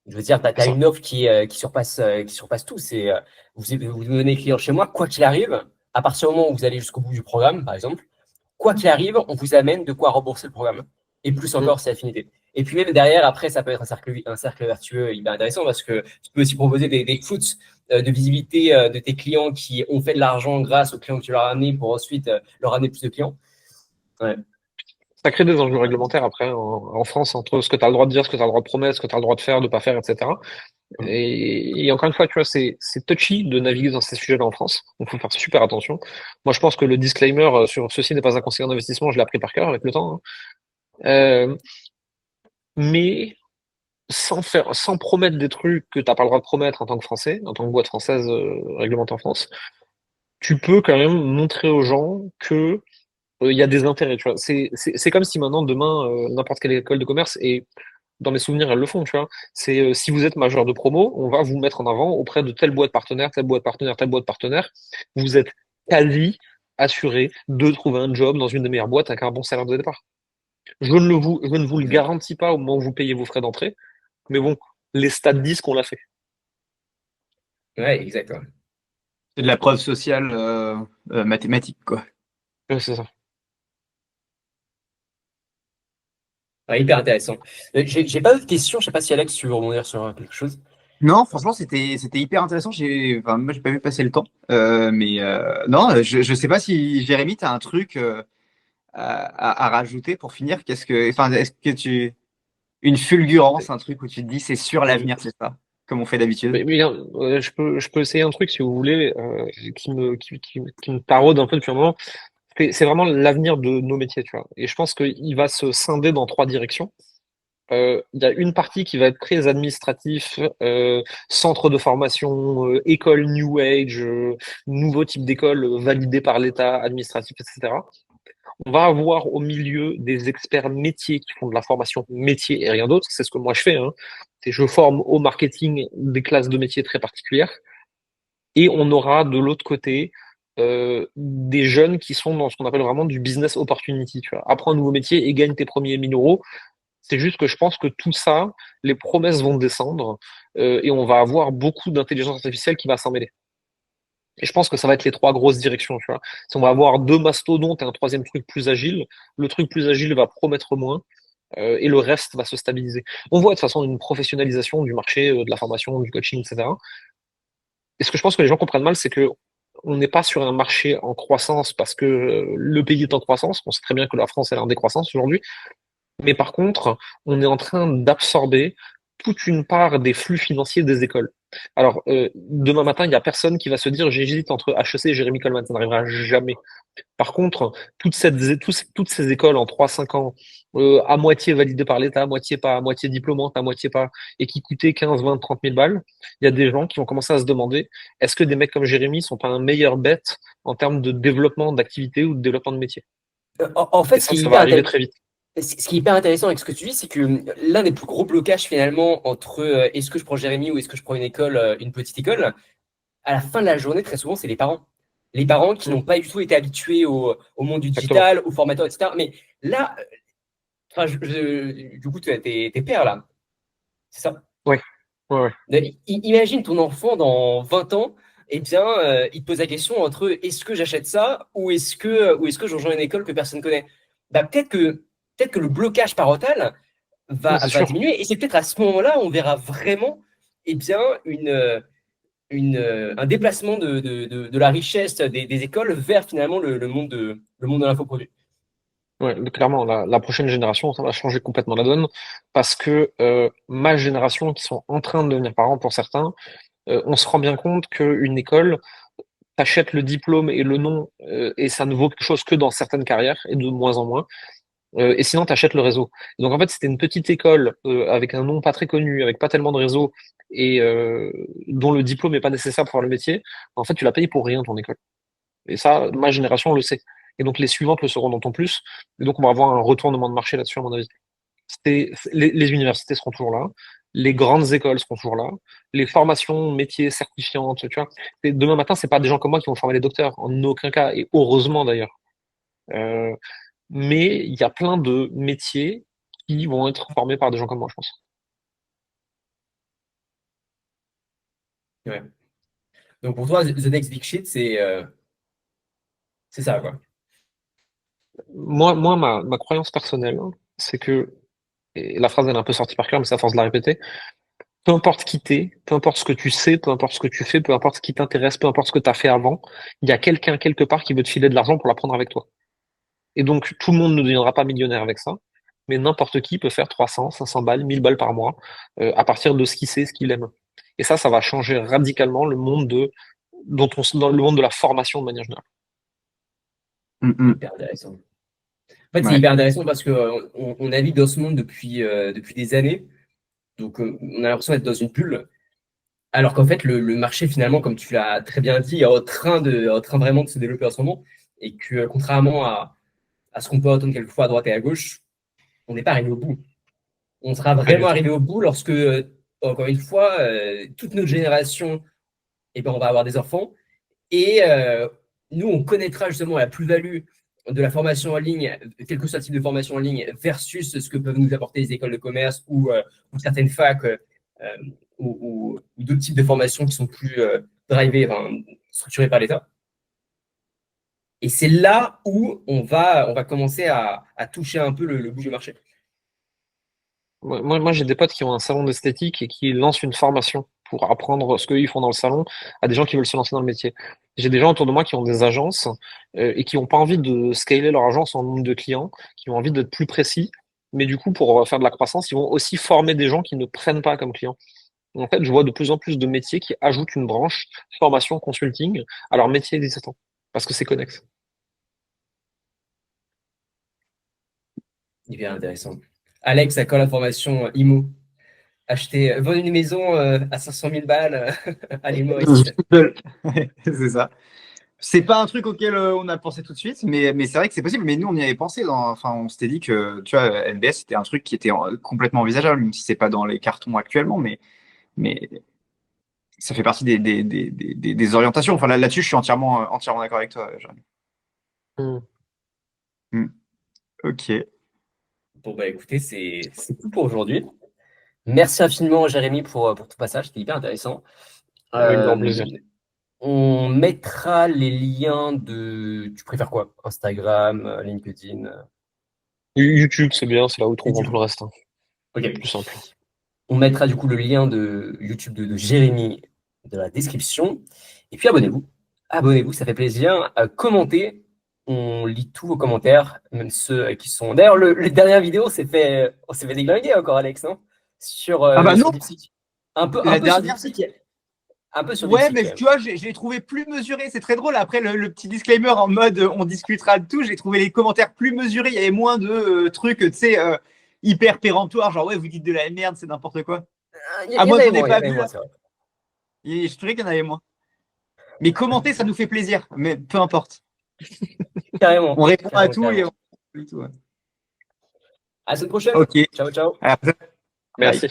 Je veux dire, tu C'est as ça. une offre qui surpasse tout. C'est, vous donnez client chez moi, quoi qu'il arrive, à partir du moment où vous allez jusqu'au bout du programme, par exemple, quoi qu'il arrive, on vous amène de quoi rembourser le programme. Et plus Mm. encore, c'est affinité. Et puis même derrière, après, ça peut être un cercle vertueux hyper intéressant parce que tu peux aussi proposer des shoots de visibilité de tes clients qui ont fait de l'argent grâce aux clients que tu leur as amenés pour ensuite leur amener plus de clients. Ouais. Ça crée des enjeux réglementaires après en France entre ce que tu as le droit de dire, ce que tu as le droit de promettre, ce que tu as le droit de faire, de pas faire, etc. Et encore une fois, tu vois, c'est touchy de naviguer dans ces sujets-là en France. Donc, faut faire super attention. Moi, je pense que le disclaimer sur ceci n'est pas un conseil d'investissement, je l'ai appris par cœur avec le temps, hein. Mais sans promettre des trucs que t'as pas le droit de promettre en tant que Français, en tant que boîte française réglementée en France, tu peux quand même montrer aux gens que il y a des intérêts, tu vois. C'est comme si maintenant, demain, n'importe quelle école de commerce, et dans mes souvenirs, elles le font, tu vois. C'est si vous êtes majeur de promo, on va vous mettre en avant auprès de telle boîte partenaire, telle boîte partenaire, telle boîte partenaire. Vous êtes quasi assuré de trouver un job dans une des meilleures boîtes avec un bon salaire de départ. Je ne vous le garantis pas au moment où vous payez vos frais d'entrée, mais bon, les stats disent qu'on l'a fait. Ouais, exactement. C'est de la preuve sociale mathématique, quoi. Ouais, c'est ça. Ouais, hyper intéressant. J'ai pas d'autres questions. Je sais pas si Alex, tu veux rebondir sur quelque chose. Non, franchement, c'était hyper intéressant. Enfin, moi, j'ai pas vu passer le temps. Mais non, je sais pas si Jérémy, tu as un truc à rajouter pour finir. Enfin, est-ce que une fulgurance, un truc où tu te dis c'est sûr l'avenir, c'est ça, comme on fait d'habitude. Je peux essayer un truc si vous voulez, qui me taraude un peu depuis un moment. C'est vraiment l'avenir de nos métiers, tu vois. Et je pense qu'il va se scinder dans trois directions. Il y a une partie qui va être très administratif, centre de formation, école New Age, nouveau type d'école validé par l'État, administratif, etc. On va avoir au milieu des experts métiers qui font de la formation métier et rien d'autre. C'est ce que moi je fais, hein. Je forme au marketing des classes de métiers très particulières. Et on aura de l'autre côté des jeunes qui sont dans ce qu'on appelle vraiment du business opportunity. Tu vois. Apprends un nouveau métier et gagne tes premiers 1 000 euros. C'est juste que je pense que tout ça, les promesses vont descendre et on va avoir beaucoup d'intelligence artificielle qui va s'en mêler. Et je pense que ça va être les trois grosses directions, tu vois. Si on va avoir deux mastodontes et un troisième truc plus agile, le truc plus agile va promettre moins et le reste va se stabiliser. On voit de toute façon une professionnalisation du marché de la formation, du coaching, etc. Et ce que je pense que les gens comprennent mal, c'est que on n'est pas sur un marché en croissance parce que le pays est en croissance. On sait très bien que la France est en décroissance aujourd'hui. Mais par contre, on est en train d'absorber toute une part des flux financiers des écoles. Alors, demain matin, il n'y a personne qui va se dire j'hésite entre HEC et Jérémy Coleman. Ça n'arrivera jamais. Par contre, toutes ces écoles en 3 5 ans, à moitié validées par l'État, à moitié pas, à moitié diplômantes, à moitié pas, et qui coûtaient 15, 20, 30 000 balles, il y a des gens qui vont commencer à se demander est-ce que des mecs comme Jérémy sont pas un meilleur bet en termes de développement d'activité ou de développement de métier? En fait, Et ça va arriver très vite. ce qui est hyper intéressant avec ce que tu dis, c'est que l'un des plus gros blocages finalement entre est-ce que je prends Jérémy ou est-ce que je prends une école, une petite école, à la fin de la journée, très souvent, c'est les parents. Les parents qui Mm, n'ont pas du tout été habitués au monde du exactement. digital, aux formateurs, etc. Mais là, enfin, du coup, tu as tes pères là, c'est ça. Ouais, ouais, ouais. Imagine ton enfant dans 20 ans, eh bien, il te pose la question entre est-ce que j'achète ça ou est-ce que je rejoins une école que personne ne connaît. Bah, peut-être que le blocage parental Mais c'est va sûr. diminuer et c'est peut-être à ce moment-là on verra vraiment eh bien, un déplacement de la richesse des écoles vers finalement le monde de l'infoproduit. Ouais, clairement, la prochaine génération, ça va changer complètement la donne parce que ma génération, qui sont en train de devenir parents pour certains, on se rend bien compte qu'une école, t'achètes le diplôme et le nom et ça ne vaut quelque chose que dans certaines carrières et de moins en moins. Et sinon, tu achètes le réseau. Donc, en fait, c'était une petite école avec un nom pas très connu, avec pas tellement de réseau et dont le diplôme n'est pas nécessaire pour faire le métier. En fait, tu l'as payé pour rien, ton école. Et ça, ma génération le sait. Et donc, les suivantes le sauront d'autant plus. Et donc, on va avoir un retournement de marché là-dessus, à mon avis. Les universités seront toujours là. Les grandes écoles seront toujours là. Les formations métiers certifiantes, tu vois. Et demain matin, c'est pas des gens comme moi qui vont former les docteurs, en aucun cas. Et heureusement, d'ailleurs. Euh, mais il y a plein de métiers qui vont être formés par des gens comme moi, je pense. Ouais. Donc pour toi, The Next Big Shit, c'est ça, quoi. Moi ma croyance personnelle, c'est que, et la phrase elle est un peu sortie par cœur, mais c'est à force de la répéter, peu importe qui t'es, peu importe ce que tu sais, peu importe ce que tu fais, peu importe ce qui t'intéresse, peu importe ce que tu as fait avant, il y a quelqu'un quelque part qui veut te filer de l'argent pour la prendre avec toi. Et donc tout le monde ne deviendra pas millionnaire avec ça, mais n'importe qui peut faire 300, 500 balles, 1000 balles par mois à partir de ce qu'il sait, ce qu'il aime. Et ça va changer radicalement le monde dans le monde de la formation de manière générale. Hyper intéressant. En fait, c'est Ouais. hyper intéressant parce que on navigue dans ce monde depuis des années. Donc, on a l'impression d'être dans une bulle. Alors qu'en fait, le marché, finalement, comme tu l'as très bien dit, est en train vraiment de se développer en ce moment. Et que, contrairement à ce qu'on peut entendre quelquefois à droite et à gauche, on n'est pas arrivé au bout. On sera Pas du vraiment tout. arrivé au bout lorsque, encore une fois, toute notre génération, eh ben, on va avoir des enfants. Et nous, on connaîtra justement la plus-value de la formation en ligne, quel que soit le type de formation en ligne, versus ce que peuvent nous apporter les écoles de commerce ou certaines facs ou d'autres types de formations qui sont plus drivées, enfin, structurées par l'État. Et c'est là où on va commencer à toucher un peu le bout du marché. Moi, j'ai des potes qui ont un salon d'esthétique et qui lancent une formation pour apprendre ce qu'ils font dans le salon à des gens qui veulent se lancer dans le métier. J'ai des gens autour de moi qui ont des agences et qui n'ont pas envie de scaler leur agence en nombre de clients, qui ont envie d'être plus précis. Mais du coup, pour faire de la croissance, ils vont aussi former des gens qui ne prennent pas comme clients. En fait, je vois de plus en plus de métiers qui ajoutent une branche formation consulting à leur métier existant parce que c'est connexe. Hyper intéressant. Alex, à quand la formation IMO? Vendre une maison à 500 000 balles à l'île Maurice. C'est ça. C'est pas un truc auquel on a pensé tout de suite, mais c'est vrai que c'est possible. Mais nous, on y avait pensé. Enfin, on s'était dit que, tu vois, NBS, c'était un truc qui était complètement envisageable, même si c'est pas dans les cartons actuellement, mais ça fait partie des orientations. Enfin, là-dessus, je suis entièrement d'accord avec toi, Jérémy. Hmm. Hmm. Ok. Bon, bah écoutez, c'est tout pour aujourd'hui. Merci infiniment, Jérémy, pour ton passage. C'était hyper intéressant. Avec grand plaisir. On mettra les liens de. Tu préfères quoi? Instagram, LinkedIn? YouTube, c'est bien, c'est là où ils trouveront tout YouTube. le reste, hein. Ok. Plus simple. On mettra du coup le lien de YouTube de Jérémy dans la description. Et puis abonnez-vous. Abonnez-vous, ça fait plaisir. Commentez. On lit tous vos commentaires, même ceux qui sont. D'ailleurs, le dernière vidéo, on s'est fait déglinguer encore, Alex, non? Ah bah non, Sur DeepSeek. Un la peu sur dernière. DeepSeek. Un peu sur Ouais, DeepSeek, mais quand même. tu vois, je l'ai trouvé plus mesuré. C'est très drôle. Après, le petit disclaimer en mode on discutera de tout, j'ai trouvé les commentaires plus mesurés. Il y avait moins de trucs, tu sais, hyper péremptoires. Genre, ouais, vous dites de la merde, c'est n'importe quoi. À Il y en moins avait qu'on n'ait moins, il y en pas avait vu moins, là. c'est vrai. Je trouvais qu'il y en avait moins. Mais commenter, ça nous fait plaisir. Mais peu importe. On Carrément. répond à Carrément, tout et carrément. on fait tout. Ouais. À la semaine prochaine. Ok. Ciao, ciao. À la prochaine. Bye. Merci.